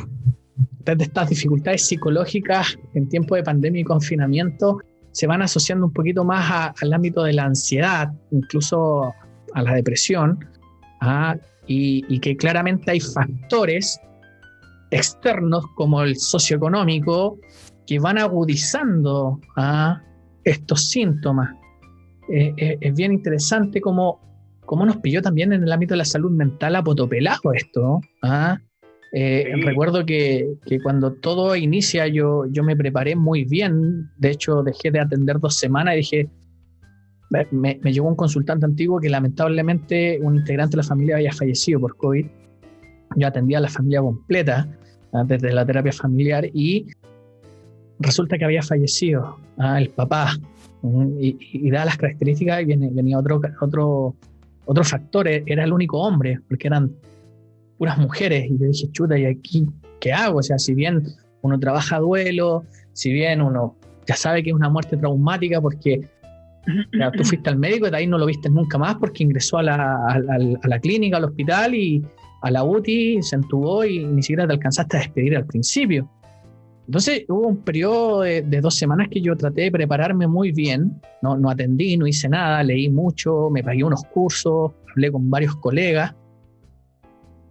desde estas dificultades psicológicas en tiempo de pandemia y confinamiento, se van asociando un poquito más al ámbito de la ansiedad, incluso a la depresión, y que claramente hay factores externos como el socioeconómico que van agudizando estos síntomas. Es bien interesante cómo nos pilló también en el ámbito de la salud mental a potopelado esto, ¿no? Sí. Recuerdo que cuando todo inicia yo me preparé muy bien. De hecho, dejé de atender 2 semanas y dije, me llegó un consultante antiguo que lamentablemente un integrante de la familia había fallecido por COVID. Yo atendía a la familia completa desde la terapia familiar y resulta que había fallecido el papá. Y dadas las características venía otro factor. Era el único hombre, porque eran puras mujeres, y le dije, chuta, ¿y aquí qué hago? O sea, si bien uno trabaja duelo, si bien uno ya sabe que es una muerte traumática porque ya, tú fuiste al médico y de ahí no lo viste nunca más porque ingresó a la clínica, al hospital y a la UTI, se entubó y ni siquiera te alcanzaste a despedir al principio. Entonces hubo un periodo de 2 semanas que yo traté de prepararme muy bien, no atendí, no hice nada, leí mucho, me pagué unos cursos, hablé con varios colegas.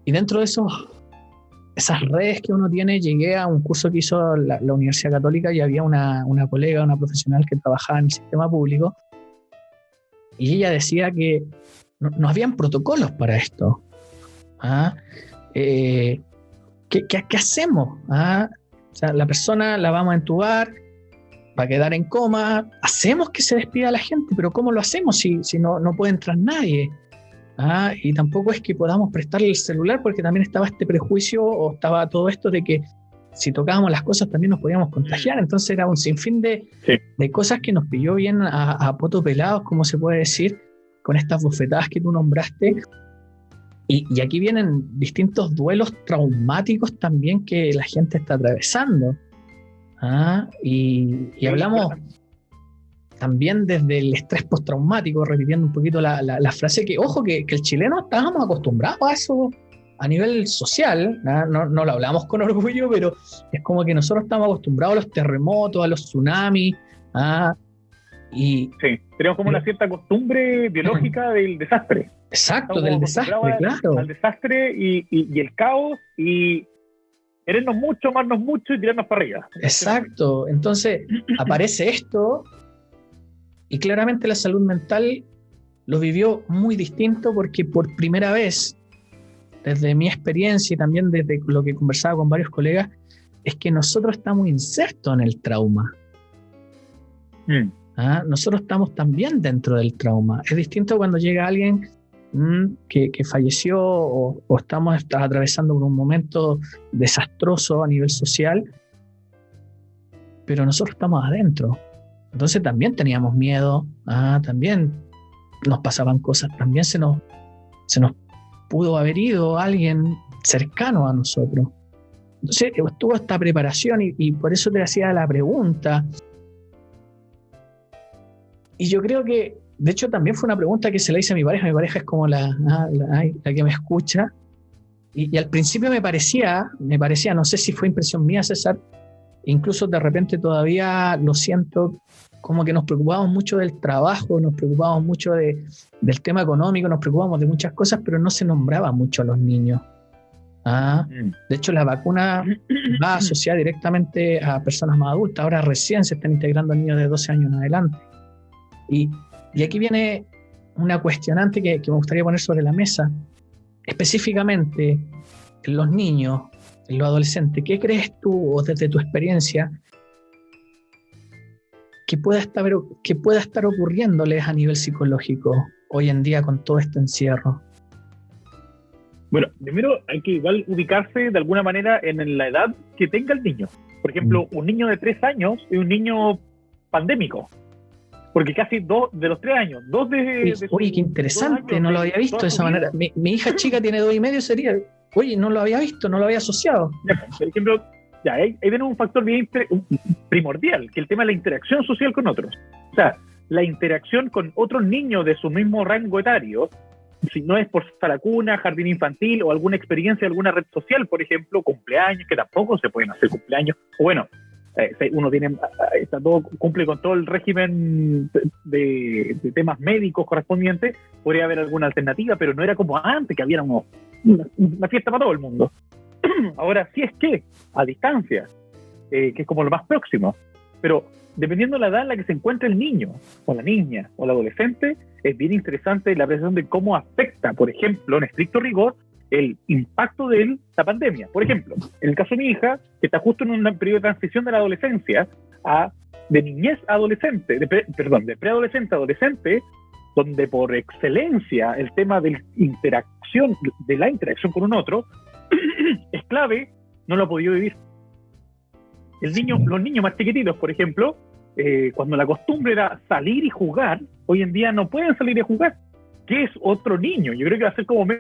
Y dentro de esas redes que uno tiene, llegué a un curso que hizo la Universidad Católica y había una colega, una profesional que trabajaba en el sistema público, y ella decía que no habían protocolos para esto. ¿Qué hacemos? O sea, la persona la vamos a entubar, va a quedar en coma, hacemos que se despida la gente, pero ¿cómo lo hacemos si no puede entrar nadie? Y tampoco es que podamos prestarle el celular porque también estaba este prejuicio o estaba todo esto de que si tocábamos las cosas también nos podíamos contagiar. Entonces era un sinfín de cosas que nos pilló bien a poto pelados, como se puede decir, con estas bofetadas que tú nombraste. Y aquí vienen distintos duelos traumáticos también que la gente está atravesando. Y hablamos también desde el estrés postraumático, repitiendo un poquito la frase que, ojo, que el chileno estábamos acostumbrados a eso a nivel social, no lo hablamos con orgullo, pero es como que nosotros estamos acostumbrados a los terremotos, a los tsunamis, sí, tenemos como una cierta costumbre biológica del desastre. Exacto, estamos del desastre, claro. Al desastre y el caos, y querernos mucho, amarnos mucho y tirarnos para arriba. Exacto, entonces aparece esto y claramente la salud mental lo vivió muy distinto porque por primera vez, desde mi experiencia y también desde lo que conversaba con varios colegas, es que nosotros estamos insertos en el trauma. Nosotros estamos también dentro del trauma. Es distinto cuando llega alguien que falleció o estamos atravesando por un momento desastroso a nivel social, pero nosotros estamos adentro. Entonces también teníamos miedo, también nos pasaban cosas, también se nos pudo haber ido alguien cercano a nosotros. Entonces estuvo esta preparación y por eso te hacía la pregunta. Y yo creo que, de hecho, también fue una pregunta que se le hice a mi pareja. Mi pareja es como la que me escucha. Y al principio me parecía, no sé si fue impresión mía, César, incluso de repente todavía lo siento, como que nos preocupábamos mucho del trabajo, nos preocupábamos mucho del tema económico, nos preocupábamos de muchas cosas, pero no se nombraba mucho a los niños. De hecho, la vacuna va asociada directamente a personas más adultas. Ahora recién se están integrando niños de 12 años en adelante. Y aquí viene una cuestionante que me gustaría poner sobre la mesa. Específicamente, en los niños, en los adolescentes, ¿qué crees tú, o desde tu experiencia, que pueda estar ocurriéndoles a nivel psicológico hoy en día con todo este encierro? Bueno, primero hay que igual ubicarse de alguna manera en la edad que tenga el niño. Por ejemplo, un niño de 3 años es un niño pandémico. Porque casi de los 3 años, 2 de oye, qué interesante, años, no lo había visto de esa manera. Mi hija chica tiene 2 y medio, sería, oye, no lo había visto, no lo había asociado. Por ejemplo, ahí viene un factor bien primordial, que es el tema de la interacción social con otros. O sea, la interacción con otros niños de su mismo rango etario, si no es por sala cuna, jardín infantil o alguna experiencia, alguna red social, por ejemplo, cumpleaños, que tampoco se pueden hacer cumpleaños, o bueno, uno tiene, está todo, cumple con todo el régimen de temas médicos correspondientes, podría haber alguna alternativa, pero no era como antes, que había una fiesta para todo el mundo. Ahora sí es que, a distancia, que es como lo más próximo, pero dependiendo de la edad en la que se encuentra el niño, o la niña, o el adolescente, es bien interesante la apreciación de cómo afecta, por ejemplo, en estricto rigor, el impacto de la pandemia. Por ejemplo, en el caso de mi hija, que está justo en un periodo de transición de la adolescencia de niñez a adolescente, de preadolescente a adolescente, donde por excelencia el tema de la interacción con un otro es clave, no lo ha podido vivir. Los niños más chiquititos, por ejemplo, cuando la costumbre era salir y jugar, hoy en día no pueden salir y jugar. ¿Qué es otro niño? Yo creo que va a ser como me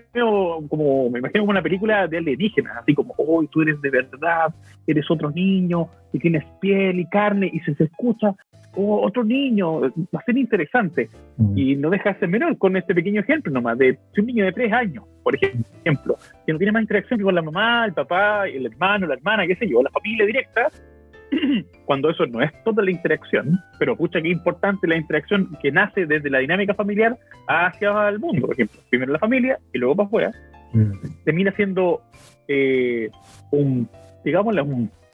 imagino como una película de alienígenas, así como, tú eres de verdad, eres otro niño, y tienes piel y carne, y se escucha, otro niño, va a ser interesante. Y no deja de ser menor con este pequeño ejemplo nomás, de un niño de 3 años, por ejemplo, que no tiene más interacción que con la mamá, el papá, el hermano, la hermana, qué sé yo, la familia directa, cuando eso no es toda la interacción, pero pucha que importante la interacción que nace desde la dinámica familiar hacia el mundo, por ejemplo, primero la familia y luego para afuera, termina siendo un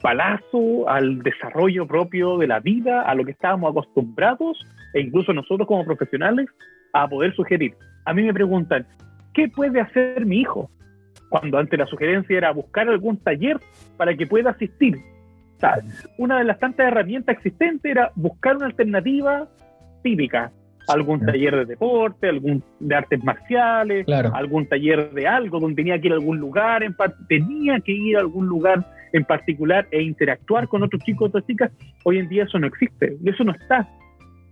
palazo al desarrollo propio de la vida, a lo que estábamos acostumbrados, e incluso nosotros como profesionales, a poder sugerir. A mí me preguntan, ¿qué puede hacer mi hijo? Cuando antes la sugerencia era buscar algún taller para que pueda asistir. O sea, una de las tantas herramientas existentes era buscar una alternativa típica, algún taller de deporte, algún de artes marciales, algún taller de algo donde tenía que ir a algún lugar, en particular e interactuar con otros chicos, otras chicas. Hoy en día eso no existe, eso no está,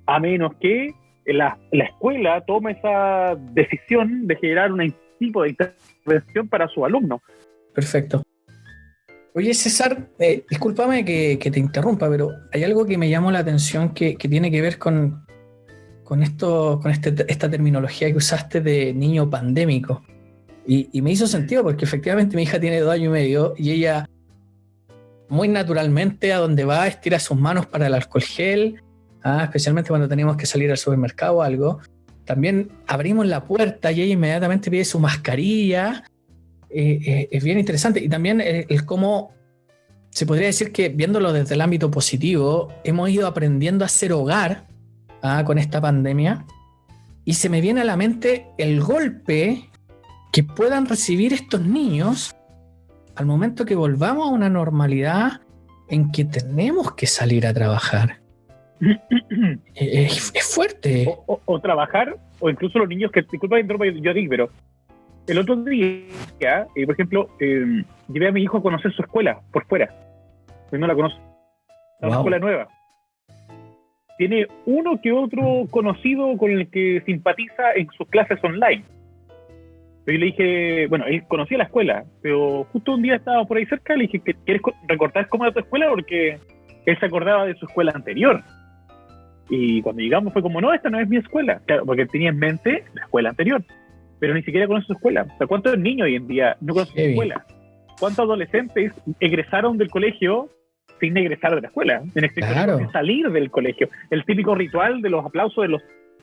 a menos que la escuela tome esa decisión de generar un tipo de intervención para su alumno. Perfecto. Oye, César, discúlpame que te interrumpa, pero hay algo que me llamó la atención que tiene que ver con esta terminología que usaste de niño pandémico. Y me hizo sentido porque efectivamente mi hija tiene 2 años y medio y ella muy naturalmente a donde va estira sus manos para el alcohol gel, especialmente cuando tenemos que salir al supermercado o algo. También abrimos la puerta y ella inmediatamente pide su mascarilla. Es bien interesante. Y también el cómo se podría decir que, viéndolo desde el ámbito positivo, hemos ido aprendiendo a hacer hogar con esta pandemia. Y se me viene a la mente el golpe que puedan recibir estos niños al momento que volvamos a una normalidad en que tenemos que salir a trabajar. Es fuerte. O trabajar, o incluso los niños que, disculpa yo digo, pero el otro día, por ejemplo, llevé a mi hijo a conocer su escuela por fuera. Él no la conoce. Es una escuela nueva. Tiene uno que otro conocido con el que simpatiza en sus clases online. Yo le dije, bueno, él conocía la escuela, pero justo un día estaba por ahí cerca, le dije, ¿quieres recordar cómo era tu escuela? Porque él se acordaba de su escuela anterior. Y cuando llegamos fue como, no, esta no es mi escuela. Claro, porque tenía en mente la escuela anterior, pero ni siquiera conoce su escuela. O sea, ¿cuántos niños hoy en día no conocen su escuela? ¿Cuántos adolescentes egresaron del colegio sin egresar de la escuela? Sin salir del colegio. El típico ritual de los aplausos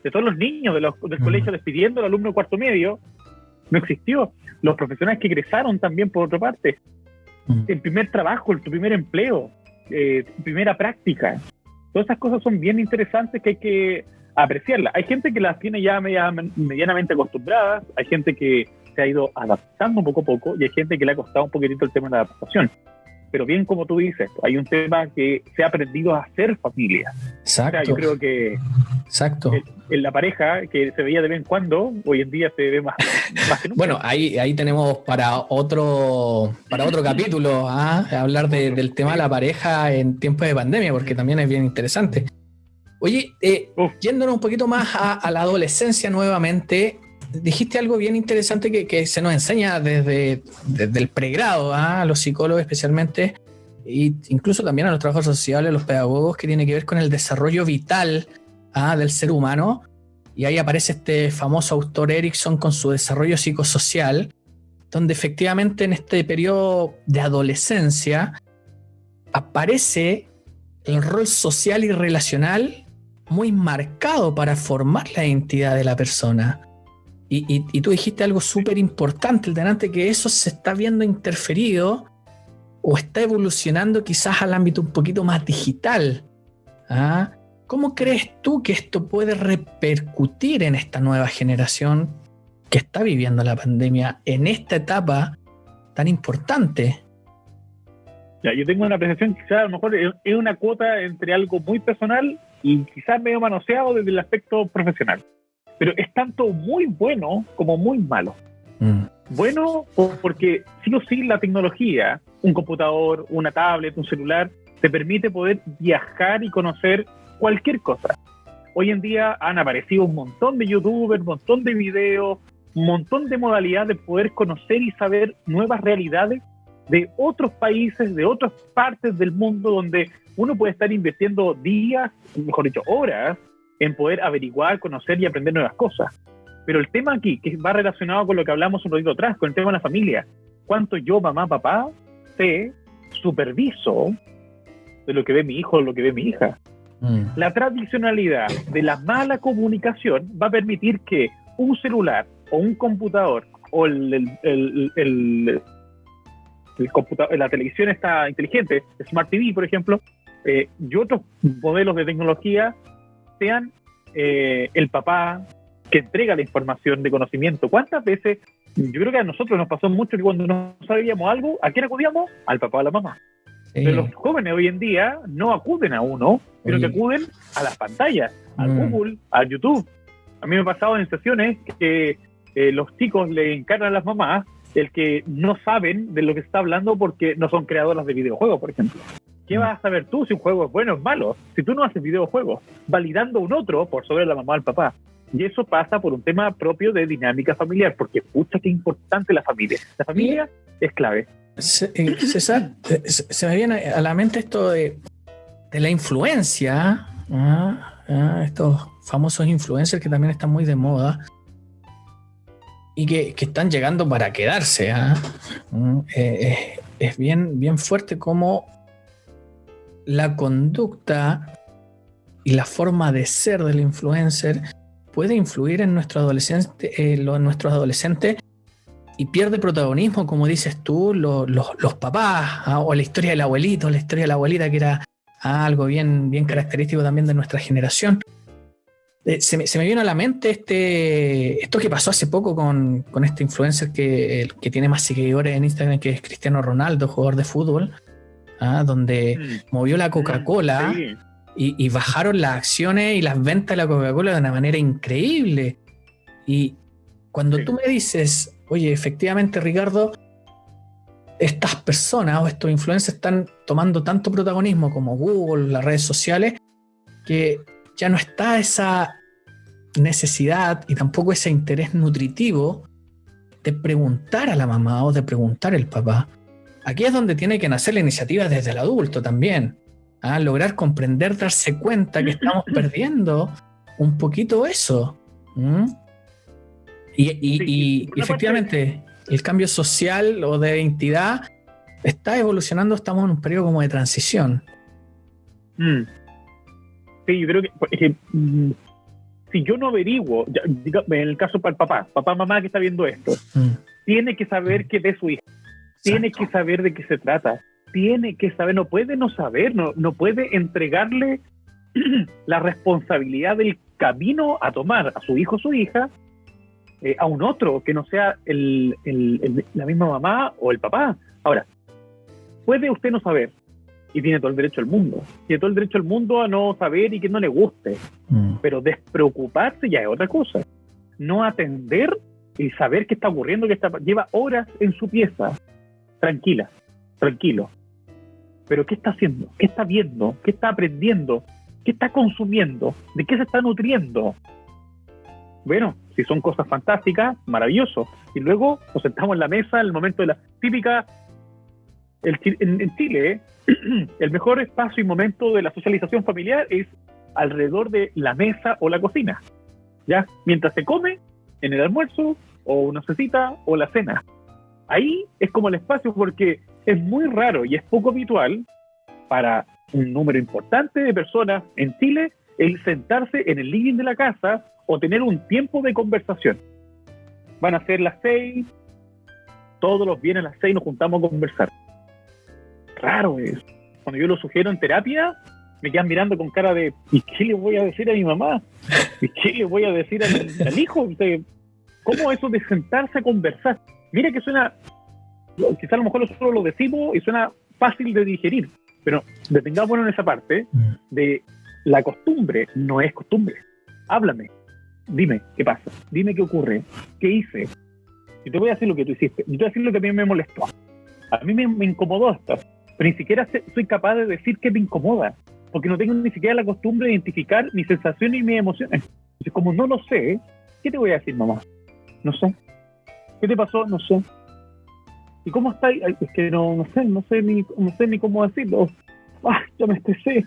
de todos los niños del colegio despidiendo al alumno de cuarto medio no existió. Los profesionales que egresaron también, por otra parte. El primer trabajo, tu primer empleo, tu primera práctica. Todas esas cosas son bien interesantes que hay que apreciarlas. Hay gente que las tiene ya medianamente acostumbradas, hay gente que se ha ido adaptando poco a poco y hay gente que le ha costado un poquitito el tema de la adaptación. Pero bien, como tú dices, hay un tema que se ha aprendido a hacer familia. Exacto. O sea, yo creo que en la pareja que se veía de vez en cuando, hoy en día se ve más que nunca. Bueno, ahí tenemos para otro capítulo, hablar del tema de la pareja en tiempos de pandemia, porque también es bien interesante. Oye, yéndonos un poquito más a la adolescencia nuevamente, dijiste algo bien interesante que se nos enseña desde el pregrado, a los psicólogos especialmente, e incluso también a los trabajadores sociales, los pedagogos, que tiene que ver con el desarrollo vital del ser humano. Y ahí aparece este famoso autor Erickson con su desarrollo psicosocial, donde efectivamente en este periodo de adolescencia aparece el rol social y relacional muy marcado para formar la identidad de la persona. Y tú dijiste algo súper importante, delante, que eso se está viendo interferido o está evolucionando quizás al ámbito un poquito más digital. ¿Ah? ¿Cómo crees tú que esto puede repercutir en esta nueva generación que está viviendo la pandemia en esta etapa tan importante? Ya, yo tengo una apreciación que quizás a lo mejor es una cuota entre algo muy personal y quizás medio manoseado desde el aspecto profesional. Pero es tanto muy bueno como muy malo. Bueno, porque sí o sí la tecnología, un computador, una tablet, un celular, te permite poder viajar y conocer cualquier cosa. Hoy en día han aparecido un montón de youtubers, un montón de videos, un montón de modalidades de poder conocer y saber nuevas realidades de otros países, de otras partes del mundo, donde uno puede estar invirtiendo días, mejor dicho, horas, en poder averiguar, conocer y aprender nuevas cosas. Pero el tema aquí, que va relacionado con lo que hablamos un ratito atrás, con el tema de la familia, cuánto yo, mamá, papá, sé, superviso de lo que ve mi hijo o lo que ve mi hija. La tradicionalidad de la mala comunicación va a permitir que un celular o un computador o el computador, la televisión está inteligente, Smart TV, por ejemplo, y otros modelos de tecnología sean el papá que entrega la información de conocimiento. ¿Cuántas veces? Yo creo que a nosotros nos pasó mucho que cuando no sabíamos algo, ¿a quién acudíamos? Al papá o a la mamá. Sí. Pero los jóvenes hoy en día no acuden a uno, sino que acuden a las pantallas, al Google, al YouTube. A mí me ha pasado en sesiones que los chicos le encargan a las mamás el que no saben de lo que se está hablando porque no son creadoras de videojuegos, por ejemplo. ¿Qué vas a saber tú si un juego es bueno o es malo? Si tú no haces videojuegos, validando un otro por sobre la mamá o el papá. Y eso pasa por un tema propio de dinámica familiar, porque pucha, qué importante la familia. La familia es clave. César, se me viene a la mente esto de la influencia, estos famosos influencers que también están muy de moda y que están llegando para quedarse. Es bien fuerte cómo la conducta y la forma de ser del influencer puede influir en nuestros adolescentes y pierde protagonismo, como dices tú, los papás, o la historia del abuelito, la historia de la abuelita, que era algo bien característico también de nuestra generación. Se me vino a la mente esto que pasó hace poco con este influencer que tiene más seguidores en Instagram, que es Cristiano Ronaldo, jugador de fútbol, donde movió la Coca-Cola. Sí. Y bajaron las acciones y las ventas de la Coca-Cola de una manera increíble. Y cuando tú me dices, oye, efectivamente, Ricardo, estas personas o estos influencers están tomando tanto protagonismo como Google, las redes sociales, que ya no está esa necesidad y tampoco ese interés nutritivo de preguntar a la mamá o de preguntar al papá. Aquí es donde tiene que nacer la iniciativa desde el adulto también. Lograr comprender, darse cuenta que estamos perdiendo un poquito eso. Y efectivamente, el cambio social o de identidad está evolucionando, estamos en un periodo como de transición. Sí, yo creo que si yo no averiguo, en el caso para el papá, mamá que está viendo esto, tiene que saber qué es de su hija, tiene que saber de qué se trata. Tiene que saber, no puede no saber, no puede entregarle la responsabilidad del camino a tomar a su hijo o su hija a un otro que no sea la misma mamá o el papá. Ahora, puede usted no saber y tiene todo el derecho del mundo. Tiene todo el derecho del mundo a no saber y que no le guste. Pero despreocuparse ya es otra cosa. No atender y saber qué está ocurriendo, lleva horas en su pieza, tranquilo. Pero ¿qué está haciendo? ¿Qué está viendo? ¿Qué está aprendiendo? ¿Qué está consumiendo? ¿De qué se está nutriendo? Bueno, si son cosas fantásticas, maravilloso. Y luego nos sentamos en la mesa en el momento de la típica... En Chile, el mejor espacio y momento de la socialización familiar es alrededor de la mesa o la cocina, ¿ya? Mientras se come, en el almuerzo, o una cecita, o la cena. Ahí es como el espacio, porque es muy raro y es poco habitual para un número importante de personas en Chile el sentarse en el living de la casa o tener un tiempo de conversación. Van a ser las 6, todos los viernes a las 6 nos juntamos a conversar. Raro es. Cuando yo lo sugiero en terapia, me quedan mirando con cara de ¿y qué le voy a decir a mi mamá? ¿Y qué le voy a decir al hijo? ¿Cómo eso de sentarse a conversar? Mira que suena, quizá a lo mejor nosotros lo decimos y suena fácil de digerir, pero detengámonos en esa parte de la costumbre. No es costumbre. Háblame, dime qué pasa, dime qué ocurre, qué hice. Yo te voy a decir lo que tú hiciste, yo te voy a decir lo que a mí me molestó. A mí me incomodó esto, pero ni siquiera soy capaz de decir que me incomoda, porque no tengo ni siquiera la costumbre de identificar mis sensaciones y mis emociones. Entonces, como no lo sé, ¿qué te voy a decir, mamá? No sé. ¿Qué te pasó? No sé. ¿Y cómo estás? Es que no sé ni cómo decirlo. Ya me estresé.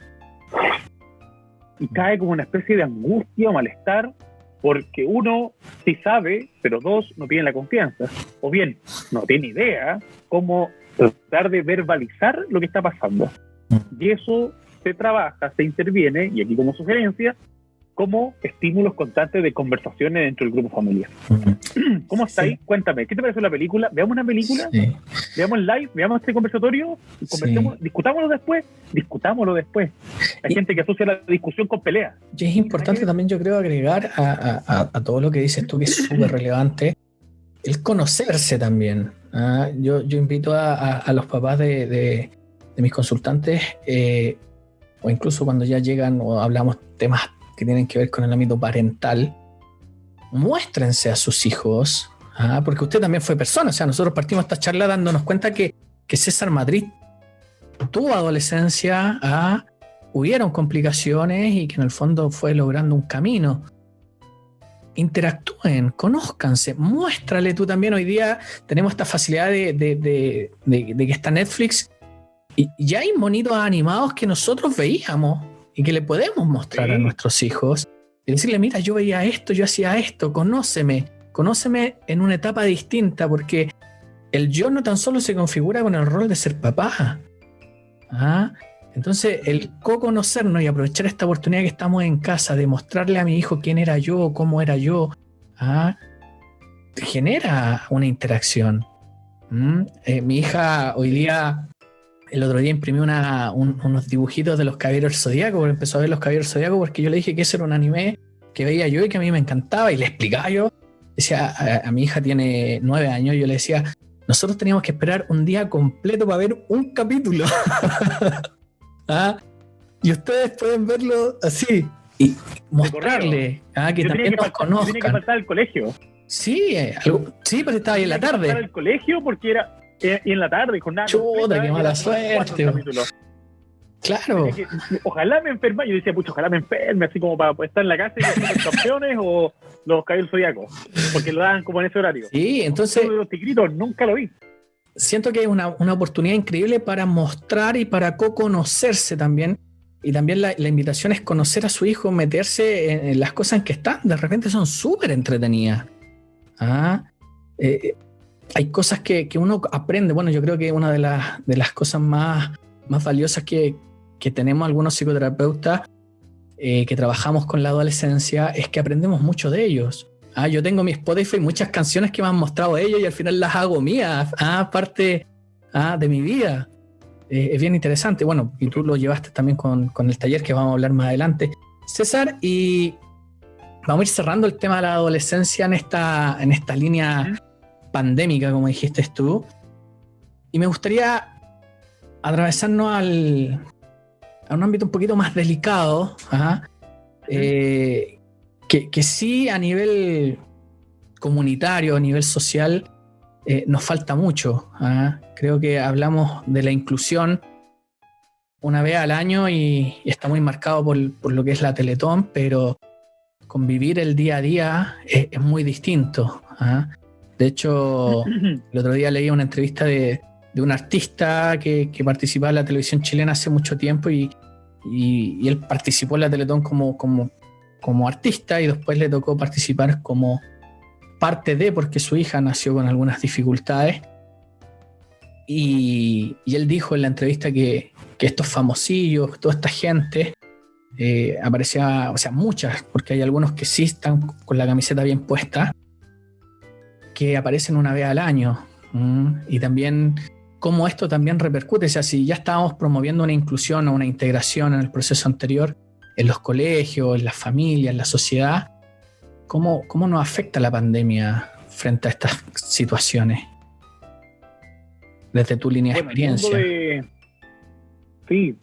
Y cae como una especie de angustia o malestar, porque uno sí sabe, pero dos no tienen la confianza. O bien, no tiene idea cómo tratar de verbalizar lo que está pasando. Y eso se trabaja, se interviene, y aquí como sugerencia, como estímulos constantes de conversaciones dentro del grupo familiar. ¿Cómo está ahí? Cuéntame, ¿qué te pareció la película? ¿Veamos una película? Sí. ¿Veamos el live? ¿Veamos este conversatorio? ¿Discutámoslo después? Hay gente que asocia la discusión con pelea. Y es importante también, yo creo, agregar a todo lo que dices tú, que es súper relevante, el conocerse también. Yo invito a los papás de mis consultantes, o incluso cuando ya llegan o hablamos temas que tienen que ver con el ámbito parental, muéstrense a sus hijos, porque usted también fue persona. O sea, nosotros partimos esta charla dándonos cuenta que César Madrid tuvo adolescencia, hubieron complicaciones y que en el fondo fue logrando un camino. Interactúen, conózcanse, muéstrale tú también. Hoy día tenemos esta facilidad de que está Netflix y ya hay monitos animados que nosotros veíamos y que le podemos mostrar a nuestros hijos y decirle, mira, yo veía esto, yo hacía esto, conóceme en una etapa distinta, porque el yo no tan solo se configura con el rol de ser papá. Entonces, el co-conocernos y aprovechar esta oportunidad que estamos en casa de mostrarle a mi hijo quién era yo, cómo era yo, genera una interacción. Mi hija hoy día, el otro día imprimió unos dibujitos de los Caballeros del Zodíaco, porque empezó a ver los Caballeros del Zodíaco, porque yo le dije que ese era un anime que veía yo y que a mí me encantaba, y le explicaba yo. Decía, a mi hija tiene 9 años, yo le decía, nosotros teníamos que esperar un día completo para ver un capítulo. Y ustedes pueden verlo así y mostrarle que también nos conozcan. Tiene que faltar al colegio. Sí, pero estaba ahí en la tarde. Faltar al colegio porque era y en la tarde, con nada. Chuta, qué mala suerte. Claro. Ojalá me enferme. Yo decía, ojalá me enferme, así como para estar en la casa y hacer los campeones o los Caballeros Zodíacos, porque lo daban como en ese horario. Sí, entonces. Los tigritos nunca lo vi. Siento que es una oportunidad increíble para mostrar y para co-conocerse también. Y también la invitación es conocer a su hijo, meterse en las cosas en que están. De repente son súper entretenidas. Hay cosas que uno aprende. Bueno, yo creo que una de las cosas más valiosas que tenemos algunos psicoterapeutas que trabajamos con la adolescencia es que aprendemos mucho de ellos. Yo tengo mi Spotify, muchas canciones que me han mostrado ellos y al final las hago mías, parte de mi vida. Es bien interesante. Bueno, y tú lo llevaste también con el taller que vamos a hablar más adelante, César, y vamos a ir cerrando el tema de la adolescencia en esta línea pandémica, como dijiste tú, y me gustaría atravesarnos a un ámbito un poquito más delicado, que sí a nivel comunitario, a nivel social, nos falta mucho. Creo que hablamos de la inclusión una vez al año y está muy marcado por lo que es la Teletón, pero convivir el día a día es muy distinto. De hecho, el otro día leí una entrevista de un artista que participaba en la televisión chilena hace mucho tiempo y y él participó en la Teletón como artista y después le tocó participar como parte de, porque su hija nació con algunas dificultades. Y él dijo en la entrevista que estos famosillos, toda esta gente, aparecía, o sea, muchas, porque hay algunos que sí están con la camiseta bien puesta, que aparecen una vez al año. Y también cómo esto también repercute, o sea, si ya estábamos promoviendo una inclusión o una integración en el proceso anterior, en los colegios, en las familias, en la sociedad, ¿cómo nos afecta la pandemia frente a estas situaciones? Desde tu línea de experiencia. Sí.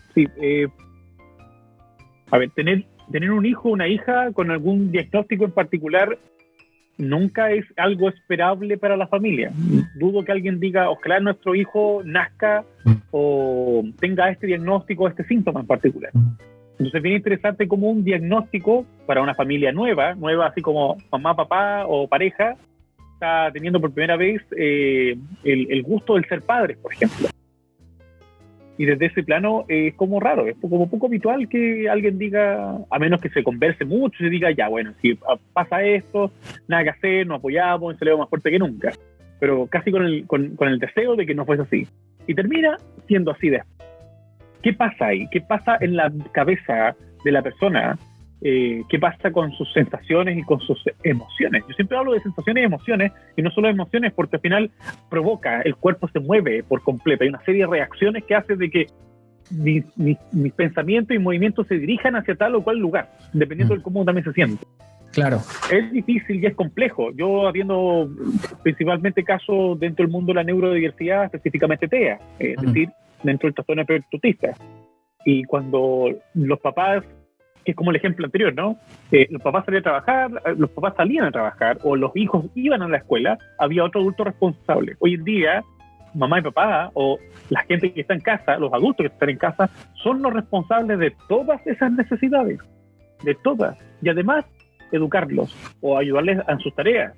A ver, tener un hijo o una hija con algún diagnóstico en particular nunca es algo esperable para la familia. Dudo que alguien diga, ojalá nuestro hijo nazca o tenga este diagnóstico o este síntoma en particular. Entonces es bien interesante cómo un diagnóstico para una familia nueva así como mamá, papá o pareja, está teniendo por primera vez el gusto del ser padres, por ejemplo. Y desde ese plano es como raro, es como poco habitual que alguien diga, a menos que se converse mucho y se diga, ya bueno, si pasa esto, nada que hacer, nos apoyamos, se le va más fuerte que nunca. Pero casi con el deseo de que no fuese así. Y termina siendo así de. ¿Qué pasa ahí? ¿Qué pasa en la cabeza de la persona? ¿Qué pasa con sus sensaciones y con sus emociones? Yo siempre hablo de sensaciones y emociones, y no solo emociones, porque al final provoca, el cuerpo se mueve por completo. Hay una serie de reacciones que hacen de que mis pensamientos y movimientos se dirijan hacia tal o cual lugar, dependiendo de cómo también se siente. Claro. Es difícil y es complejo. Yo habiendo principalmente casos dentro del mundo de la neurodiversidad, específicamente TEA, es decir, dentro del trastorno espectro autista. Y cuando los papás, que es como el ejemplo anterior, ¿no? Los papás salían a trabajar, o los hijos iban a la escuela, había otro adulto responsable. Hoy en día, mamá y papá, o la gente que está en casa, los adultos que están en casa, son los responsables de todas esas necesidades, de todas. Y además, educarlos, o ayudarles en sus tareas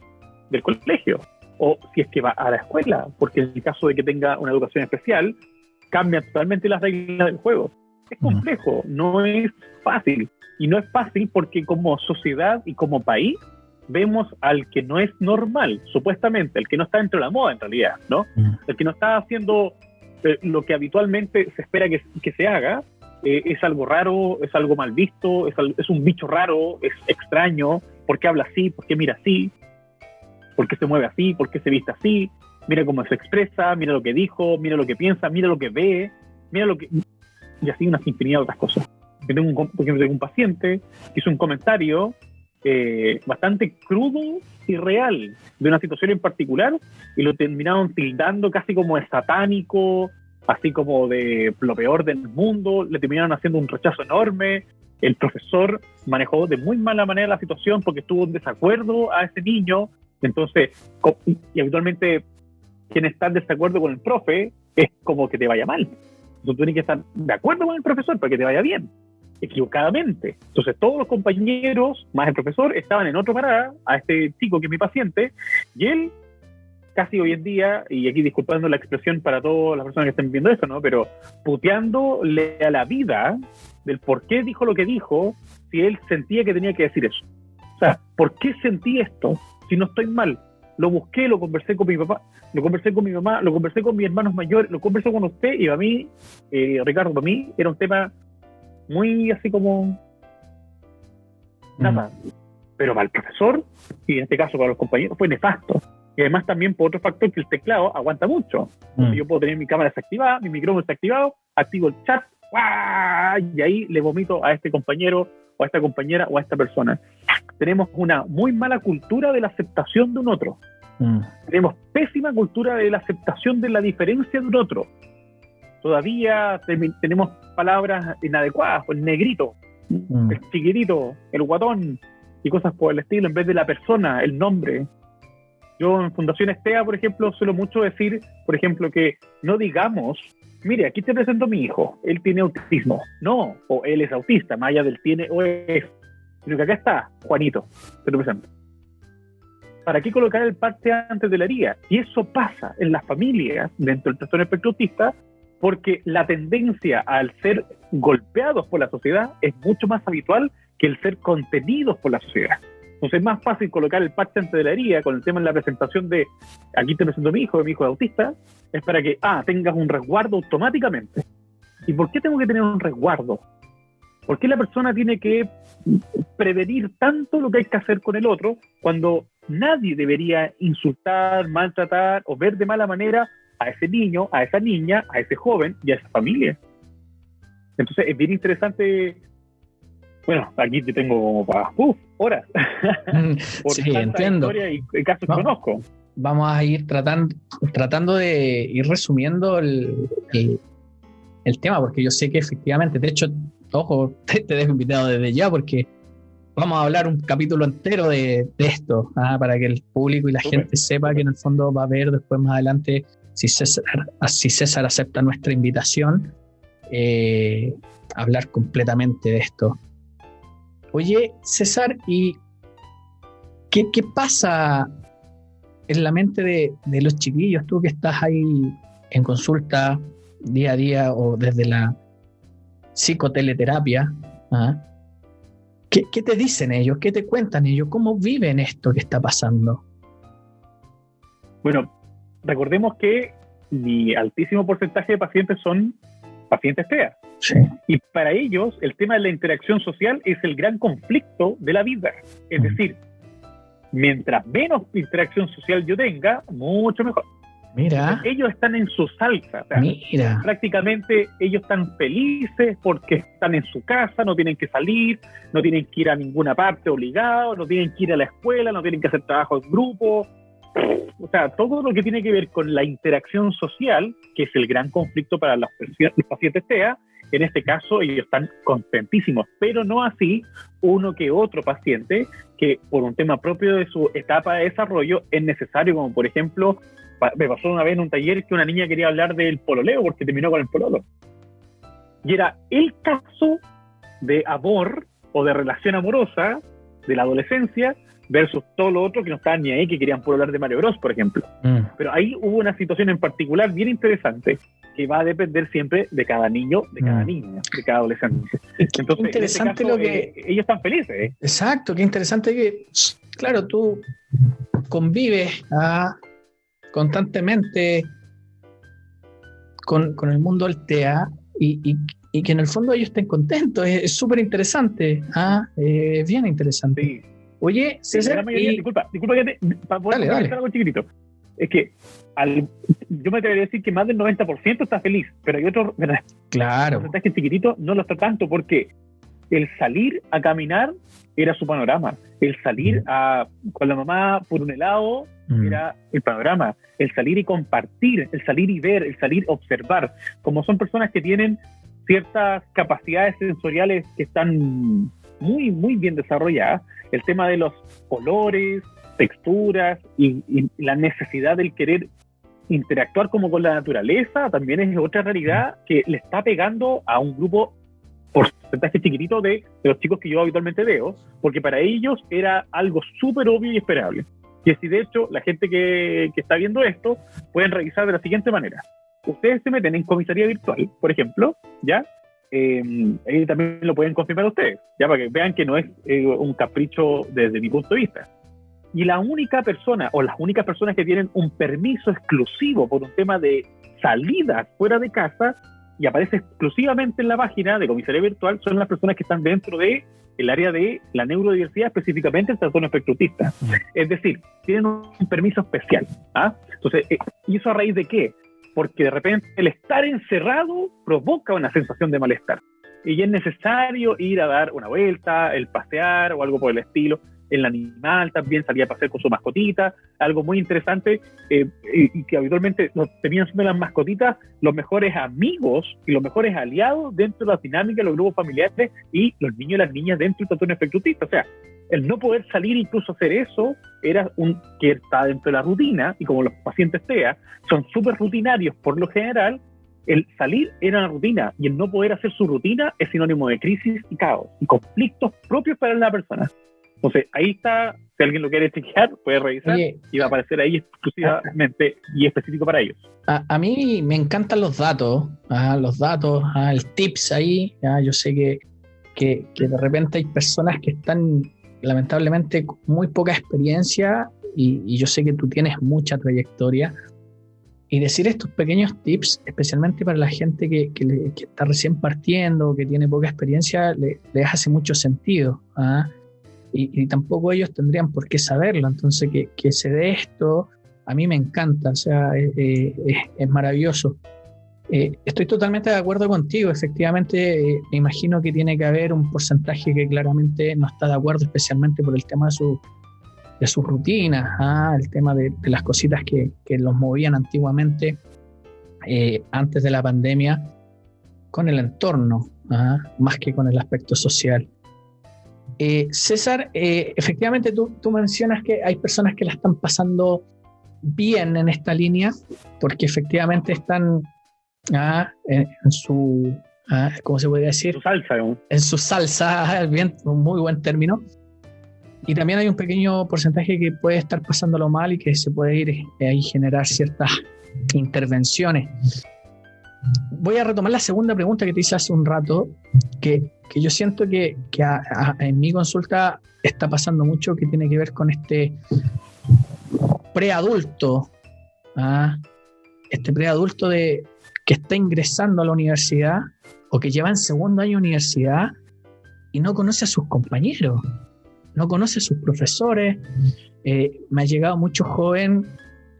del colegio, o si es que va a la escuela, porque en el caso de que tenga una educación especial, cambian totalmente las reglas del juego. Es complejo, no es fácil. Y no es fácil porque como sociedad y como país vemos al que no es normal, supuestamente, el que no está dentro de la moda en realidad, ¿no? El que no está haciendo lo que habitualmente se espera que se haga, es algo raro, es algo mal visto, es un bicho raro, es extraño. ¿Por qué habla así? ¿Por qué mira así? ¿Por qué se mueve así? ¿Por qué se viste así? Mira cómo se expresa, mira lo que dijo, mira lo que piensa, mira lo que ve, mira lo que... Y así una infinidad de otras cosas. Por ejemplo, tengo un paciente que hizo un comentario bastante crudo y real de una situación en particular y lo terminaron tildando casi como de satánico, así como de lo peor del mundo. Le terminaron haciendo un rechazo enorme. El profesor manejó de muy mala manera la situación porque estuvo en desacuerdo a ese niño. Entonces, y habitualmente quien está en desacuerdo con el profe es como que te vaya mal. Tú tienes que estar de acuerdo con el profesor para que te vaya bien, equivocadamente. Entonces todos los compañeros, más el profesor, estaban en otro parada a este chico que es mi paciente, y él casi hoy en día, y aquí disculpando la expresión para todas las personas que estén viendo esto, ¿no? Pero puteándole a la vida del por qué dijo lo que dijo, si él sentía que tenía que decir eso. O sea, ¿por qué sentí esto si no estoy mal? Lo busqué, lo conversé con mi papá, lo conversé con mi mamá, lo conversé con mis hermanos mayores, lo conversé con usted, y para mí, Ricardo, para mí era un tema muy así como nada. Pero para el profesor, y en este caso para los compañeros, fue nefasto. Y además también por otro factor, que el teclado aguanta mucho. Entonces yo puedo tener mi cámara desactivada, mi micrófono desactivado, activo el chat, y ahí le vomito a este compañero, o a esta compañera, o a esta persona. Tenemos una muy mala cultura de la aceptación de un otro. Tenemos pésima cultura de la aceptación de la diferencia de un otro. Todavía tenemos palabras inadecuadas, el negrito, el chiquitito, el guatón, y cosas por el estilo, en vez de la persona, el nombre. Yo en Fundación TEA, por ejemplo, suelo mucho decir, por ejemplo, que no digamos, mire, aquí te presento a mi hijo, él tiene autismo. No, o él es autista, más allá del tiene o es. Sino que acá está, Juanito, te lo presento. ¿Para qué colocar el parte antes de la herida? Y eso pasa en las familias, dentro del trastorno espectro autista, porque la tendencia al ser golpeados por la sociedad es mucho más habitual que el ser contenidos por la sociedad. Entonces es más fácil colocar el parche antes de la herida con el tema en la presentación de aquí te presento a mi hijo es autista, es para que tengas un resguardo automáticamente. ¿Y por qué tengo que tener un resguardo? ¿Por qué la persona tiene que prevenir tanto lo que hay que hacer con el otro cuando nadie debería insultar, maltratar o ver de mala manera a ese niño, a esa niña, a ese joven y a esa familia? Entonces es bien interesante. Bueno, aquí te tengo como para horas. Por sí, entiendo. Historia y casos que conozco. Vamos a ir tratando de ir resumiendo el tema, porque yo sé que efectivamente, de hecho, ojo, te dejo invitado desde ya, porque vamos a hablar un capítulo entero de esto, para que el público y la gente sepa que en el fondo va a ver después más adelante si César acepta nuestra invitación, hablar completamente de esto. Oye, César, ¿y qué pasa en la mente de los chiquillos? Tú que estás ahí en consulta día a día o desde la psicoteleterapia, ¿qué te dicen ellos? ¿Qué te cuentan ellos? ¿Cómo viven esto que está pasando? Bueno, recordemos que mi altísimo porcentaje de pacientes son pacientes TEA. Sí. Y para ellos el tema de la interacción social es el gran conflicto de la vida. Es decir, mientras menos interacción social yo tenga, mucho mejor. Mira. Entonces, ellos están en su salsa. O sea, mira. Prácticamente ellos están felices porque están en su casa, no tienen que salir, no tienen que ir a ninguna parte obligados, no tienen que ir a la escuela, no tienen que hacer trabajo en grupo. O sea, todo lo que tiene que ver con la interacción social, que es el gran conflicto para los pacientes TEA, en este caso ellos están contentísimos, pero no así uno que otro paciente que por un tema propio de su etapa de desarrollo es necesario, como por ejemplo, me pasó una vez en un taller que una niña quería hablar del pololeo porque terminó con el pololo. Y era el caso de amor o de relación amorosa de la adolescencia versus todo lo otro que no estaban ni ahí, que querían hablar de Mario Bros, por ejemplo. Pero ahí hubo una situación en particular bien interesante que va a depender siempre de cada niño, de cada niña, de cada adolescente. Entonces, interesante en este caso, lo que... ellos están felices. Exacto, qué interesante que, claro, tú convives constantemente con el mundo del TEA y que en el fondo ellos estén contentos. Es súper interesante. Bien interesante. Sí. Oye, César, la mayoría, disculpa que para poder comentar algo chiquitito. Es que yo me atrevería a decir que más del 90% está feliz, pero hay otro porcentaje chiquitito no lo está tanto, porque el salir a caminar era su panorama, el salir con la mamá por un helado era el panorama, el salir y compartir, el salir y ver, el salir a observar. Como son personas que tienen ciertas capacidades sensoriales que están muy, muy bien desarrolladas, el tema de los colores, texturas y la necesidad del querer interactuar como con la naturaleza también es otra realidad que le está pegando a un grupo porcentaje chiquitito de los chicos que yo habitualmente veo, porque para ellos era algo súper obvio y esperable. Y así, de hecho, la gente que está viendo esto pueden revisar de la siguiente manera. Ustedes se meten en comisaría virtual, por ejemplo, ¿ya? Ahí también lo pueden confirmar ustedes, ya, para que vean que no es un capricho desde mi punto de vista. Y la única persona o las únicas personas que tienen un permiso exclusivo por un tema de salidas fuera de casa y aparece exclusivamente en la página de comisaría virtual son las personas que están dentro de el área de la neurodiversidad, específicamente el trastorno espectro autista. Es decir, tienen un permiso especial. Entonces, ¿y eso a raíz de qué? Porque de repente el estar encerrado provoca una sensación de malestar y es necesario ir a dar una vuelta, el pasear o algo por el estilo. El animal también salía a pasear con su mascotita, algo muy interesante, y que habitualmente terminan siendo las mascotitas los mejores amigos y los mejores aliados dentro de la dinámica de los grupos familiares y los niños y las niñas dentro del trastorno espectro autista. O sea, el no poder salir incluso a hacer eso era que está dentro de la rutina, y como los pacientes TEA son súper rutinarios por lo general, el salir era una rutina y el no poder hacer su rutina es sinónimo de crisis y caos y conflictos propios para la persona. Entonces, ahí está, si alguien lo quiere chequear, puede revisar. Oye, y va a aparecer ahí exclusivamente y específico para ellos. a mí me encantan los datos, el tips ahí. Yo sé que de repente hay personas que están lamentablemente con muy poca experiencia y yo sé que tú tienes mucha trayectoria. Y decir estos pequeños tips, especialmente para la gente que está recién partiendo, que tiene poca experiencia, les hace mucho sentido. Y tampoco ellos tendrían por qué saberlo. Entonces, que se dé esto, a mí me encanta, o sea, es maravilloso. Estoy totalmente de acuerdo contigo. Efectivamente, me imagino que tiene que haber un porcentaje que claramente no está de acuerdo, especialmente por el tema de sus rutinas, el tema de las cositas que los movían antiguamente, antes de la pandemia, con el entorno, más que con el aspecto social. César, efectivamente tú mencionas que hay personas que la están pasando bien en esta línea, porque efectivamente están en su, ¿cómo se podría decir? Su salsa, ¿no? En su salsa, bien, un muy buen término. Y también hay un pequeño porcentaje que puede estar pasándolo mal y que se puede ir ahí generar ciertas intervenciones. Voy a retomar la segunda pregunta que te hice hace un rato, que yo siento que en mi consulta está pasando mucho, que tiene que ver con este preadulto, este preadulto que está ingresando a la universidad o que lleva en segundo año de universidad y no conoce a sus compañeros, no conoce a sus profesores. Me ha llegado mucho joven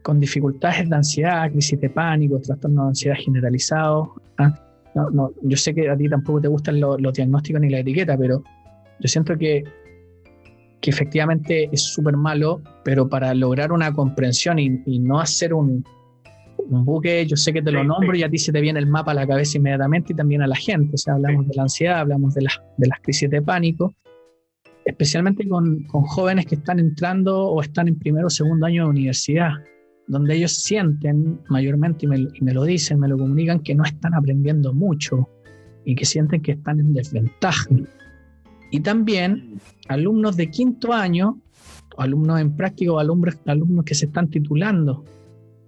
con dificultades de ansiedad, crisis de pánico, trastornos de ansiedad generalizados. No, yo sé que a ti tampoco te gustan los diagnósticos ni la etiqueta, pero yo siento que efectivamente es súper malo, pero para lograr una comprensión y no hacer un buque, yo sé que te lo nombro y a ti se te viene el mapa a la cabeza inmediatamente y también a la gente. O sea, hablamos de la ansiedad, hablamos de las crisis de pánico, especialmente con jóvenes que están entrando o están en primero o segundo año de universidad, donde ellos sienten mayormente, y me lo dicen, me lo comunican, que no están aprendiendo mucho y que sienten que están en desventaja. Y también alumnos de quinto año, alumnos en práctica o alumnos que se están titulando,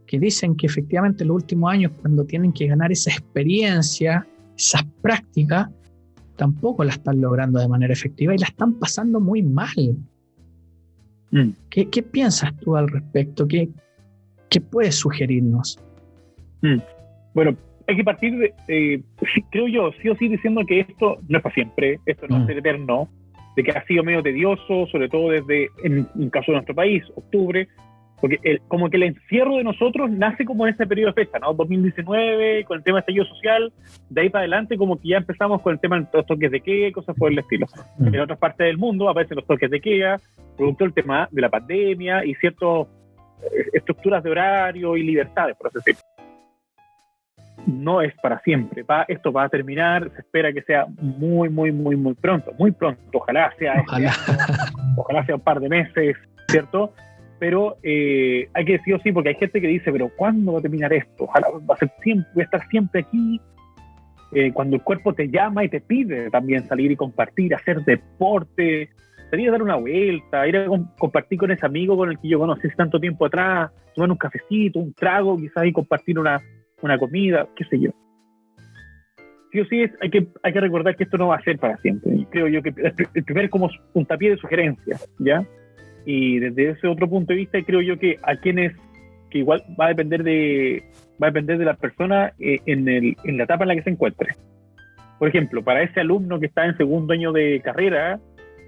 que dicen que efectivamente en los últimos años, cuando tienen que ganar esa experiencia, esas prácticas, tampoco la están logrando de manera efectiva y la están pasando muy mal. ¿Qué piensas tú al respecto? ¿Qué puedes sugerirnos? Bueno, hay que partir de, creo yo, sí o sí, diciendo que esto no es para siempre, esto no es eterno, de que ha sido medio tedioso, sobre todo desde, en el caso de nuestro país, octubre, porque como que el encierro de nosotros nace como en ese periodo de fecha, ¿no? 2019, con el tema de estallido social, de ahí para adelante como que ya empezamos con el tema de los toques de queda, cosas por el estilo. En otras partes del mundo aparecen los toques de queda, producto del tema de la pandemia y ciertas estructuras de horario y libertades, por así decirlo. No es para siempre, esto va a terminar, se espera que sea muy pronto, ojalá sea un par de meses, ¿cierto? Pero hay que decir sí, porque hay gente que dice, pero ¿cuándo va a terminar esto? Ojalá va a ser siempre, voy a estar siempre aquí. Cuando el cuerpo te llama y te pide también salir y compartir, hacer deporte, salir a dar una vuelta, ir a compartir con ese amigo con el que yo conocí hace tanto tiempo atrás, tomar un cafecito, un trago, quizás y compartir una comida, qué sé yo. Sí o sí, hay que recordar que esto no va a ser para siempre. Y creo yo que el primer como puntapié de sugerencias, ¿ya? Y desde ese otro punto de vista, creo yo que a quienes, que igual va a depender de la persona en la etapa en la que se encuentre. Por ejemplo, para ese alumno que está en segundo año de carrera,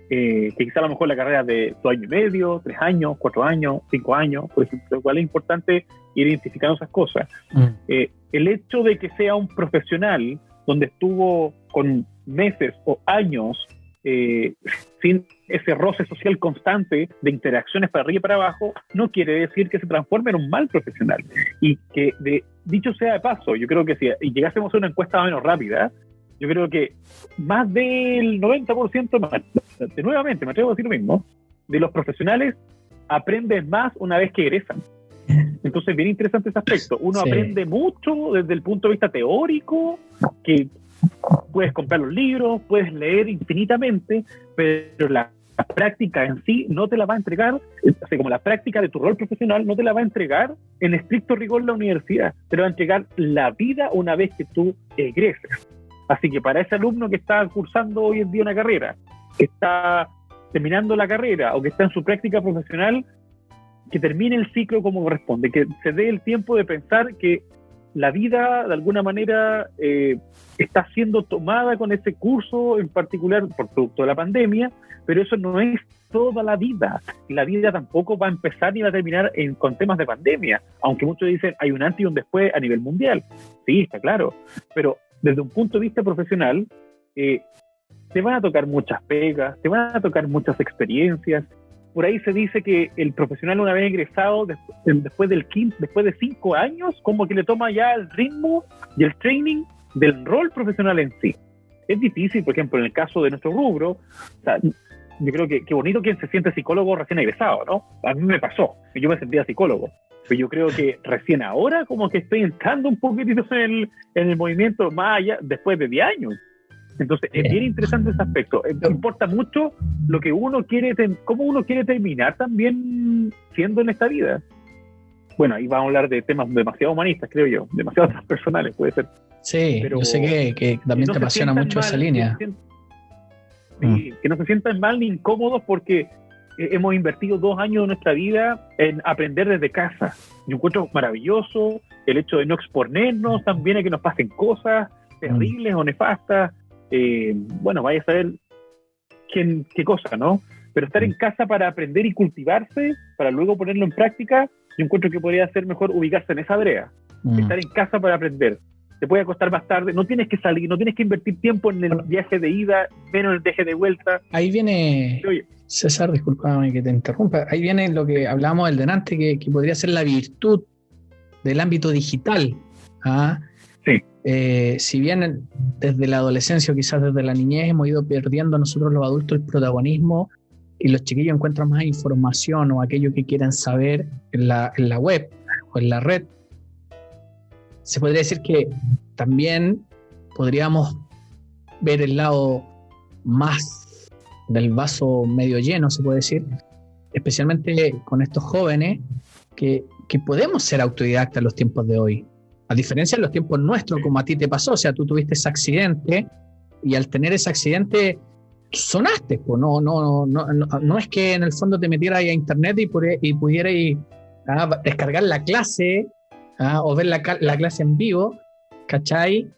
que quizá a lo mejor la carrera de 2 años y medio, 3 años, 4 años, 5 años, por ejemplo, igual es importante ir identificando esas cosas. El hecho de que sea un profesional donde estuvo con meses o años sin ese roce social constante de interacciones para arriba y para abajo, no quiere decir que se transforme en un mal profesional. Y que, dicho sea de paso, yo creo que si llegásemos a una encuesta más o menos rápida, yo creo que más del 90%, nuevamente, me atrevo a decir lo mismo, de los profesionales aprenden más una vez que egresan. Entonces, bien interesante ese aspecto. Uno aprende mucho desde el punto de vista teórico, que puedes comprar los libros, puedes leer infinitamente, pero la práctica en sí no te la va a entregar, así como la práctica de tu rol profesional no te la va a entregar en estricto rigor la universidad, te la va a entregar la vida una vez que tú egreses. Así que para ese alumno que está cursando hoy en día una carrera, que está terminando la carrera o que está en su práctica profesional, que termine el ciclo como corresponde, que se dé el tiempo de pensar que la vida de alguna manera está siendo tomada con ese curso en particular por producto de la pandemia, pero eso no es toda la vida. La vida tampoco va a empezar ni va a terminar con temas de pandemia, aunque muchos dicen hay un antes y un después a nivel mundial. Sí, está claro, pero desde un punto de vista profesional te van a tocar muchas pegas, te van a tocar muchas experiencias. Por ahí se dice que el profesional una vez egresado, después de 5 años, como que le toma ya el ritmo y el training del rol profesional en sí. Es difícil, por ejemplo, en el caso de nuestro rubro, o sea, yo creo que qué bonito quien se siente psicólogo recién egresado, ¿no? A mí me pasó, que yo me sentía psicólogo, pero yo creo que recién ahora como que estoy entrando un poquitito en el movimiento más allá, después de 10 años. Entonces, es bien interesante ese aspecto. Importa mucho lo que uno quiere, cómo uno quiere terminar también siendo en esta vida. Bueno, ahí vamos a hablar de temas demasiado humanistas, creo yo, demasiado transpersonales, puede ser. Sí, pero yo sé que también te apasiona mucho esa línea. Que no se sientan mal ni incómodos porque hemos invertido 2 años de nuestra vida en aprender desde casa. Yo encuentro maravilloso el hecho de no exponernos también a que nos pasen cosas terribles o nefastas. Bueno, vaya a saber qué cosa, ¿no? Pero estar en casa para aprender y cultivarse, para luego ponerlo en práctica, yo encuentro que podría ser mejor ubicarse en esa brea. Estar en casa para aprender. Te puede costar más tarde, no tienes que salir, no tienes que invertir tiempo en el viaje de ida, menos en el viaje de vuelta. Ahí viene, César, discúlpame que te interrumpa, ahí viene lo que hablábamos del delante, que podría ser la virtud del ámbito digital. ¿Ah? Sí. Si bien desde la adolescencia o quizás desde la niñez hemos ido perdiendo nosotros los adultos el protagonismo y los chiquillos encuentran más información o aquello que quieran saber en la web o en la red, se podría decir que también podríamos ver el lado más del vaso medio lleno, se puede decir, especialmente con estos jóvenes que podemos ser autodidactas en los tiempos de hoy. A diferencia de los tiempos nuestros, como a ti te pasó, o sea, tú tuviste ese accidente y al tener ese accidente sonaste, pues no es que en el fondo te metieras ahí a internet y pudieras descargar la clase o ver la clase en vivo, ¿cachai?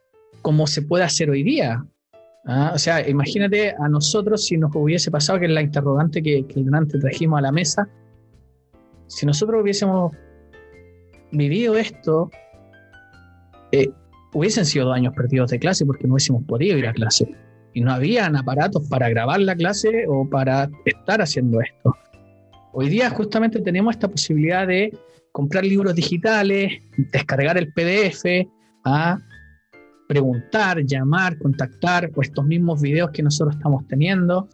Como se puede hacer hoy día. O sea, imagínate a nosotros si nos hubiese pasado, que es la interrogante que delante trajimos a la mesa, si nosotros hubiésemos vivido esto, hubiesen sido 2 años perdidos de clase porque no hubiésemos podido ir a clase y no habían aparatos para grabar la clase o para estar haciendo esto. Hoy día justamente tenemos esta posibilidad de comprar libros digitales, descargar el PDF, preguntar, llamar, contactar, o estos mismos videos que nosotros estamos teniendo.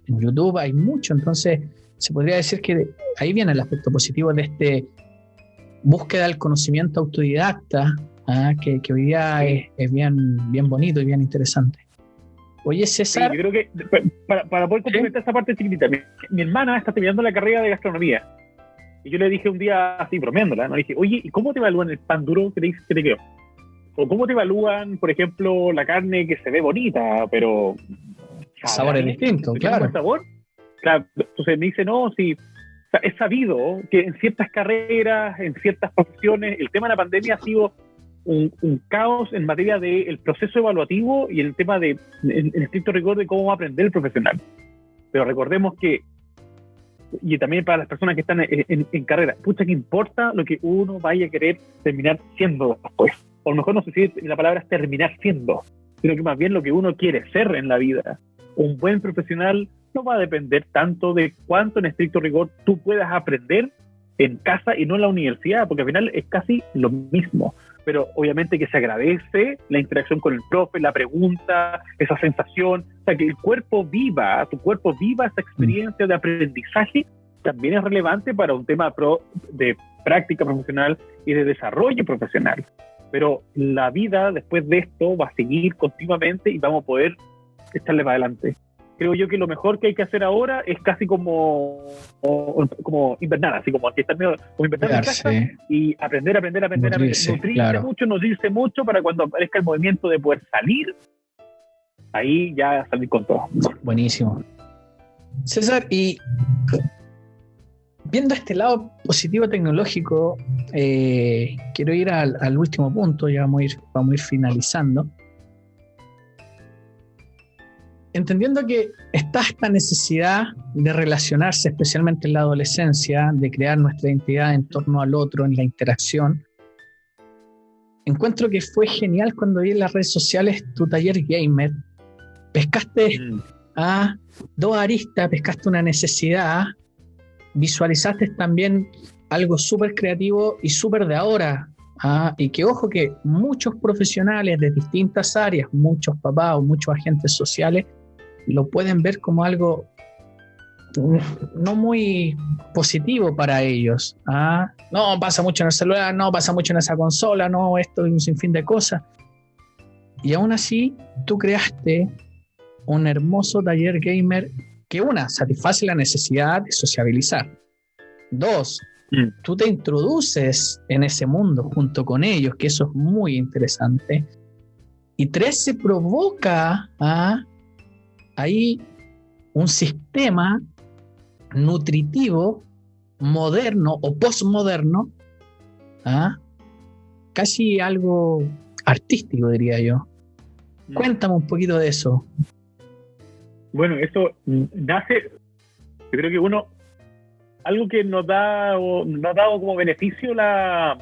En YouTube hay mucho, entonces se podría decir que ahí viene el aspecto positivo de este búsqueda del conocimiento autodidacta, que hoy día es bien bonito y bien interesante. Oye, César. Sí, yo creo que para poder complementar esa parte chiquitita, mi hermana está terminando la carrera de gastronomía. Y yo le dije un día, así bromeándola, ¿no? Le dije, oye, ¿y cómo te evalúan el pan duro que te quedó? O ¿cómo te evalúan, por ejemplo, la carne que se ve bonita, pero... El sabor es distinto, claro. ¿El sabor? Claro, entonces me dice, no, sí, es sabido que en ciertas carreras, en ciertas profesiones, el tema de la pandemia ha sido un caos en materia del proceso evaluativo y el tema de, en estricto rigor, de cómo va a aprender el profesional. Pero recordemos que, y también para las personas que están en carrera, pucha, que importa lo que uno vaya a querer terminar siendo después. O a lo mejor no sé si la palabra es terminar siendo, sino que más bien lo que uno quiere ser en la vida. Un buen profesional no va a depender tanto de cuánto en estricto rigor tú puedas aprender en casa y no en la universidad, porque al final es casi lo mismo. Pero obviamente que se agradece la interacción con el profe, la pregunta, esa sensación, o sea, que el cuerpo viva, tu cuerpo viva esa experiencia de aprendizaje, también es relevante para un tema de práctica profesional y de desarrollo profesional. Pero la vida después de esto va a seguir continuamente y vamos a poder echarle para adelante. creo yo que lo mejor que hay que hacer ahora es casi como invernar, así como aquí está medio como invernar en casa y aprender, nutrirse mucho para cuando aparezca el movimiento de poder salir, ahí ya salir con todo. Buenísimo. César, y viendo este lado positivo tecnológico, quiero ir al último punto, ya vamos a ir finalizando. Entendiendo que está esta necesidad de relacionarse, especialmente en la adolescencia, de crear nuestra identidad en torno al otro, en la interacción, encuentro que fue genial cuando vi en las redes sociales tu taller gamer. Pescaste a dos aristas, pescaste una necesidad, visualizaste también algo súper creativo y súper de ahora. Y que ojo que muchos profesionales de distintas áreas, muchos papás o muchos agentes sociales, lo pueden ver como algo no muy positivo para ellos. No, pasa mucho en el celular, no, pasa mucho en esa consola, no, esto y un sinfín de cosas. Y aún así, tú creaste un hermoso taller gamer que, una, satisface la necesidad de sociabilizar. Dos, tú te introduces en ese mundo junto con ellos, que eso es muy interesante. Y tres, se provoca ahí un sistema nutritivo, moderno o postmoderno, casi algo artístico, diría yo. Cuéntame un poquito de eso. Bueno, eso nace, yo creo que algo que nos ha dado como beneficio la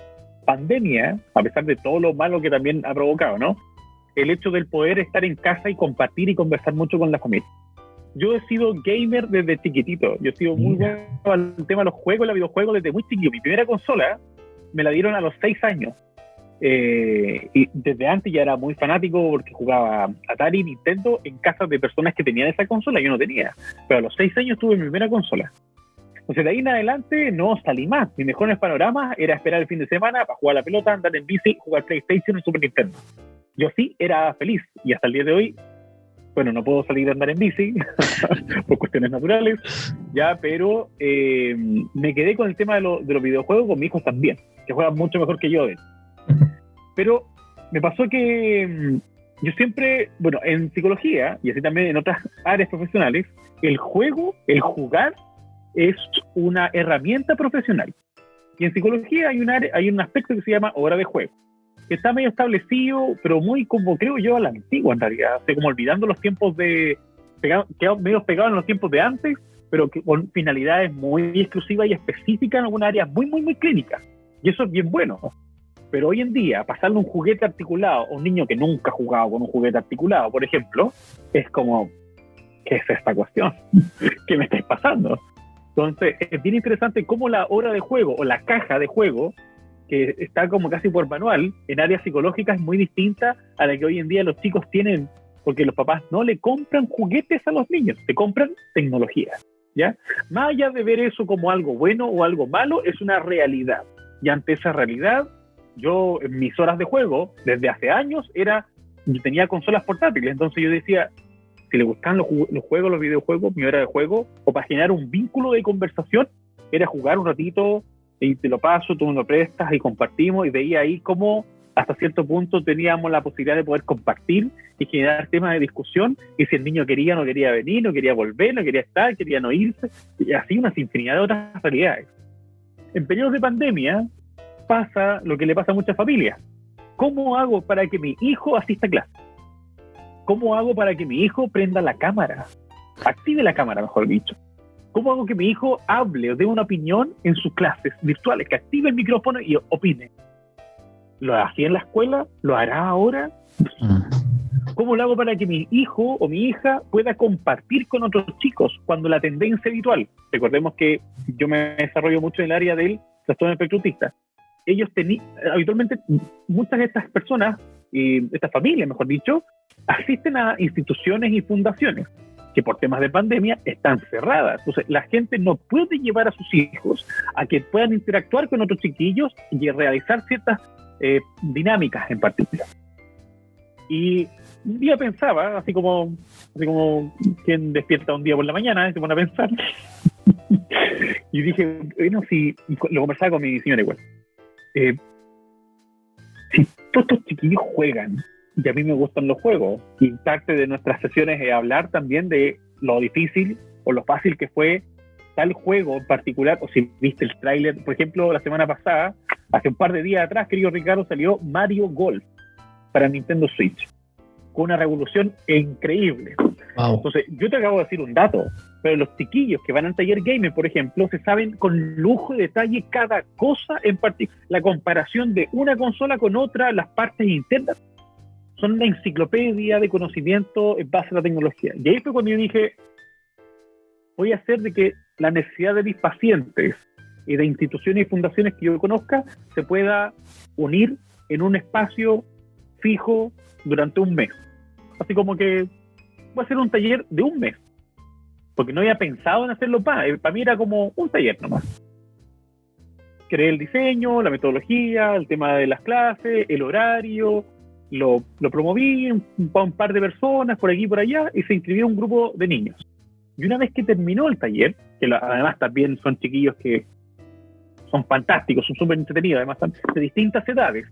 pandemia, a pesar de todo lo malo que también ha provocado, ¿no? El hecho del poder estar en casa y compartir y conversar mucho con la familia. Yo he sido gamer desde chiquitito. Yo he sido muy bueno al tema de los juegos, los videojuegos desde muy chiquito. Mi primera consola me la dieron a los 6 años. Y desde antes ya era muy fanático porque jugaba Atari y Nintendo en casas de personas que tenían esa consola. Yo no tenía. Pero a los 6 años tuve mi primera consola. Entonces de ahí en adelante no salí más. Mis mejores panoramas era esperar el fin de semana para jugar a la pelota, andar en bici, jugar PlayStation y Super Nintendo. Yo sí era feliz y hasta el día de hoy, bueno, no puedo salir a andar en bici por cuestiones naturales, ya, pero me quedé con el tema de los videojuegos con mis hijos también, que juegan mucho mejor que yo. Pero me pasó que yo siempre, bueno, en psicología y así también en otras áreas profesionales, el jugar es una herramienta profesional. Y en psicología hay un aspecto que se llama hora de juego, que está medio establecido, pero muy como creo yo a la antigua en realidad, como olvidando los tiempos medio pegados en los tiempos de antes, pero que con finalidades muy exclusivas y específicas en algunas áreas muy, muy, muy clínicas. Y eso es bien bueno. Pero hoy en día, pasarle un juguete articulado a un niño que nunca ha jugado con un juguete articulado, por ejemplo, es como, ¿qué es esta cuestión? ¿Qué me estáis pasando? Entonces, es bien interesante cómo la hora de juego o la caja de juego, que está como casi por manual, en áreas psicológicas es muy distinta a la que hoy en día los chicos tienen, porque los papás no le compran juguetes a los niños, te compran tecnología, ¿ya? Más allá de ver eso como algo bueno o algo malo, es una realidad. Y ante esa realidad, yo en mis horas de juego, desde hace años, yo tenía consolas portátiles, entonces yo decía, si le gustan los juegos, los videojuegos, mi hora de juego, o para generar un vínculo de conversación, era jugar un ratito, y te lo paso, tú me lo prestas y compartimos, y veía ahí cómo hasta cierto punto teníamos la posibilidad de poder compartir y generar temas de discusión, y si el niño quería, no quería venir, no quería volver, no quería estar, quería no irse, y así una infinidad de otras realidades. En periodos de pandemia pasa lo que le pasa a muchas familias. ¿Cómo hago para que mi hijo asista a clase? ¿Cómo hago para que mi hijo prenda la cámara? Active la cámara, mejor dicho. ¿Cómo hago que mi hijo hable o dé una opinión en sus clases virtuales? Que active el micrófono y opine. ¿Lo hacía en la escuela? ¿Lo hará ahora? ¿Cómo lo hago para que mi hijo o mi hija pueda compartir con otros chicos cuando la tendencia habitual? Recordemos que yo me desarrollo mucho en el área del trastorno espectro autista. Ellos habitualmente, muchas de estas personas, estas familias, mejor dicho, asisten a instituciones y fundaciones que por temas de pandemia están cerradas. Entonces, la gente no puede llevar a sus hijos a que puedan interactuar con otros chiquillos y realizar ciertas dinámicas en particular. Y un día pensaba, así como quien despierta un día por la mañana y se pone a pensar. Y dije, bueno, si lo conversaba con mi señora igual. Si todos estos chiquillos juegan, y a mí me gustan los juegos, y parte de nuestras sesiones es hablar también de lo difícil o lo fácil que fue tal juego en particular, o si viste el tráiler, por ejemplo, la semana pasada, hace un par de días atrás, querido Ricardo, salió Mario Golf para Nintendo Switch, con una revolución increíble. Wow. Entonces, yo te acabo de decir un dato, pero los chiquillos que van al taller gamer, por ejemplo, se saben con lujo de detalle cada cosa en particular, la comparación de una consola con otra, las partes internas, son una enciclopedia de conocimiento en base a la tecnología. Y ahí fue cuando yo dije, voy a hacer de que la necesidad de mis pacientes y de instituciones y fundaciones que yo conozca se pueda unir en un espacio fijo durante un mes. Así como que voy a hacer un taller de un mes, porque no había pensado en hacerlo para mí era como un taller nomás. Creé el diseño, la metodología, el tema de las clases, el horario, lo promoví un par de personas por aquí y por allá, y se inscribió un grupo de niños. Y una vez que terminó el taller, que además también son chiquillos que son fantásticos, son súper entretenidos, además de distintas edades,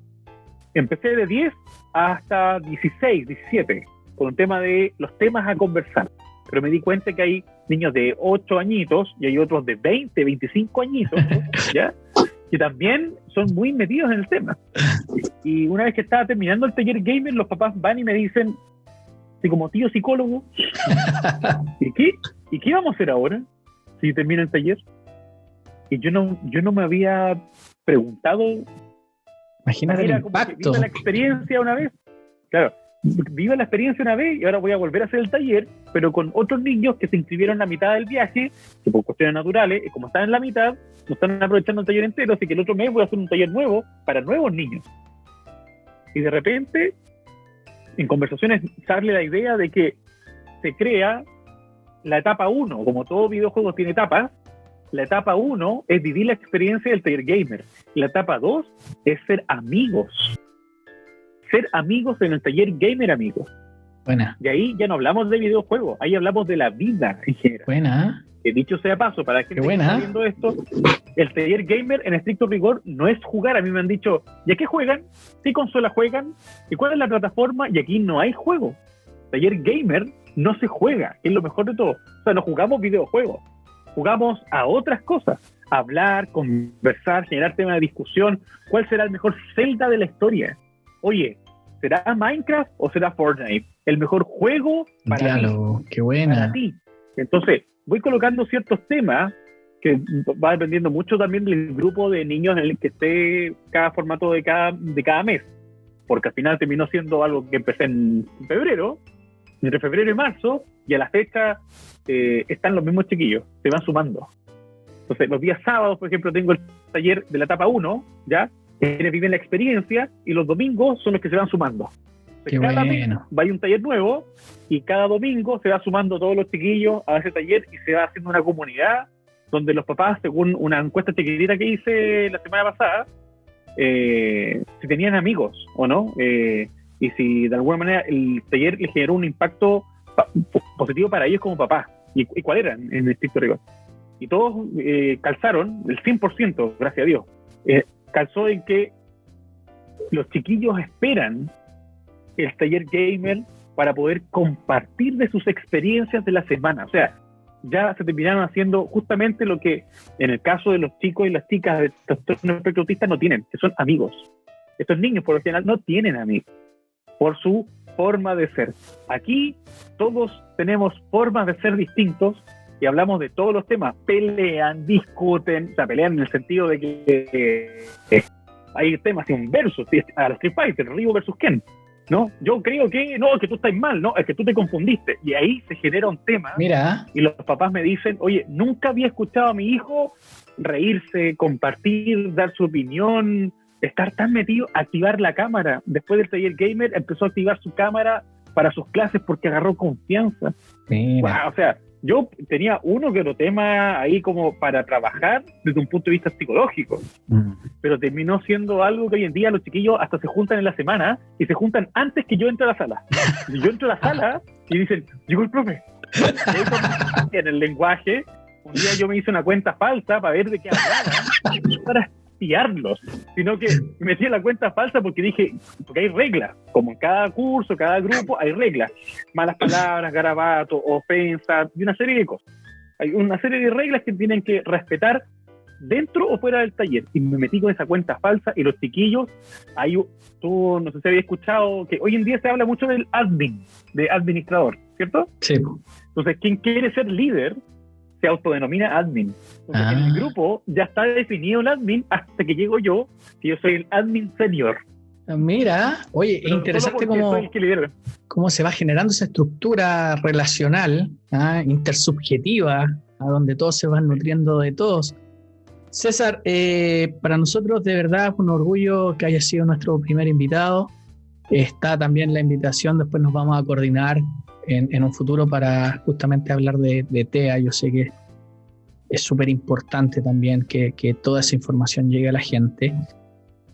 empecé de 10 hasta 16, 17, con un tema de los temas a conversar. Pero me di cuenta que hay niños de 8 añitos y hay otros de 20, 25 añitos, ¿ya? Que también son muy metidos en el tema. Y una vez que estaba terminando el taller gamer, los papás van y me dicen, así como tío psicólogo, ¿y qué vamos a hacer ahora si termina el taller? Y yo no me había preguntado. Imagínate el impacto. Viva la experiencia una vez. Claro, viva la experiencia una vez y ahora voy a volver a hacer el taller, pero con otros niños que se inscribieron a la mitad del viaje, que por cuestiones naturales, como están en la mitad, no están aprovechando el taller entero, así que el otro mes voy a hacer un taller nuevo para nuevos niños. Y de repente, en conversaciones sale la idea de que se crea la etapa 1, como todo videojuego tiene etapas. La etapa 1 es vivir la experiencia del taller gamer. La etapa 2 es ser amigos. Ser amigos en el taller gamer, amigos. Buena. Y ahí ya no hablamos de videojuegos, ahí hablamos de la vida en general. Buena. Que dicho sea paso, para que está viendo esto, el taller gamer en estricto rigor no es jugar. A mí me han dicho, ¿y a qué juegan? ¿Qué consola juegan? ¿Y cuál es la plataforma? Y aquí no hay juego. Taller gamer no se juega, que es lo mejor de todo. O sea, no jugamos videojuegos, jugamos a otras cosas. Hablar, conversar, generar temas de discusión. ¿Cuál será el mejor Zelda de la historia? Oye, ¿será Minecraft o será Fortnite? El mejor juego para Diálogo, qué buena. Para ti. Entonces, voy colocando ciertos temas que va dependiendo mucho también del grupo de niños en el que esté cada formato de cada mes. Porque al final terminó siendo algo que empecé en febrero, entre febrero y marzo, y a la fecha están los mismos chiquillos, se van sumando. Entonces, los días sábados, por ejemplo, tengo el taller de la etapa 1, ¿ya? Quienes viven la experiencia, y los domingos son los que se van sumando. Entonces, cada mes va a ir un taller nuevo, y cada domingo se va sumando todos los chiquillos a ese taller, y se va haciendo una comunidad, donde los papás, según una encuesta chiquitita que hice la semana pasada, si tenían amigos o no, y si de alguna manera el taller les generó un impacto positivo para ellos como papás, y cuál eran en estricto rigor. Y todos calzaron, el 100%, gracias a Dios, calzó en que los chiquillos esperan el taller gamer para poder compartir de sus experiencias de la semana. O sea, ya se terminaron haciendo justamente lo que en el caso de los chicos y las chicas de trastorno espectro autista no tienen, que son amigos. Estos niños por lo general no tienen amigos por su forma de ser. Aquí todos tenemos formas de ser distintos y hablamos de todos los temas. Pelean, discuten, o sea, pelean en el sentido de que hay temas inversos, a la Street Fighter, Ryu versus Ken, ¿no? Yo creo que no, es que tú estás mal, no, es que tú te confundiste. Y ahí se genera un tema. Mira. Y los papás me dicen, oye, nunca había escuchado a mi hijo reírse, compartir, dar su opinión, estar tan metido, activar la cámara. Después del taller gamer empezó a activar su cámara para sus clases porque agarró confianza. Mira. Wow, o sea, yo tenía uno que otro tema ahí como para trabajar desde un punto de vista psicológico, pero terminó siendo algo que hoy en día los chiquillos hasta se juntan en la semana y se juntan antes que yo entre a la sala. Y yo entro a la sala y dicen, llegó el profe. Y en el lenguaje, un día yo me hice una cuenta falsa para ver de qué hablaban, no para espiarlos, sino que me metí en la cuenta falsa porque dije, porque hay reglas, como en cada curso, cada grupo hay reglas, malas palabras, garabatos, ofensas y una serie de cosas. Hay una serie de reglas que tienen que respetar dentro o fuera del taller, y me metí con esa cuenta falsa y los chiquillos, ahí tú no sé si habías escuchado que hoy en día se habla mucho del admin, de administrador, ¿cierto? Sí. Entonces, quien quiere ser líder se autodenomina admin. Entonces, en el grupo ya está definido el admin hasta que llego yo, que yo soy el admin senior. Mira, oye, es interesante cómo se va generando esa estructura relacional, intersubjetiva, a donde todos se van nutriendo de todos. César, para nosotros de verdad es un orgullo que haya sido nuestro primer invitado. Está también la invitación, después nos vamos a coordinar en un futuro para justamente hablar de TEA. Yo sé que es súper importante también que toda esa información llegue a la gente.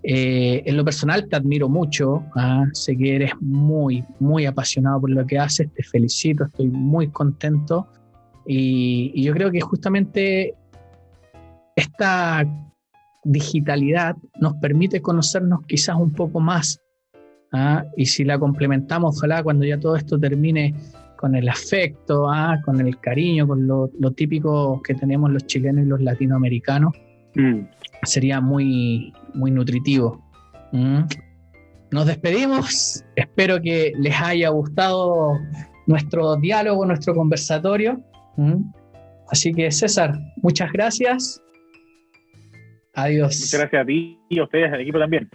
En lo personal te admiro mucho, sé que eres muy, muy apasionado por lo que haces, te felicito, estoy muy contento y yo creo que justamente esta digitalidad nos permite conocernos quizás un poco más, y si la complementamos, ojalá cuando ya todo esto termine, con el afecto, con el cariño, con lo típico que tenemos los chilenos y los latinoamericanos, sería muy, muy nutritivo. Nos despedimos, espero que les haya gustado nuestro diálogo, nuestro conversatorio. Así que César, muchas gracias. Adiós. Muchas gracias a ti y a ustedes, al equipo también.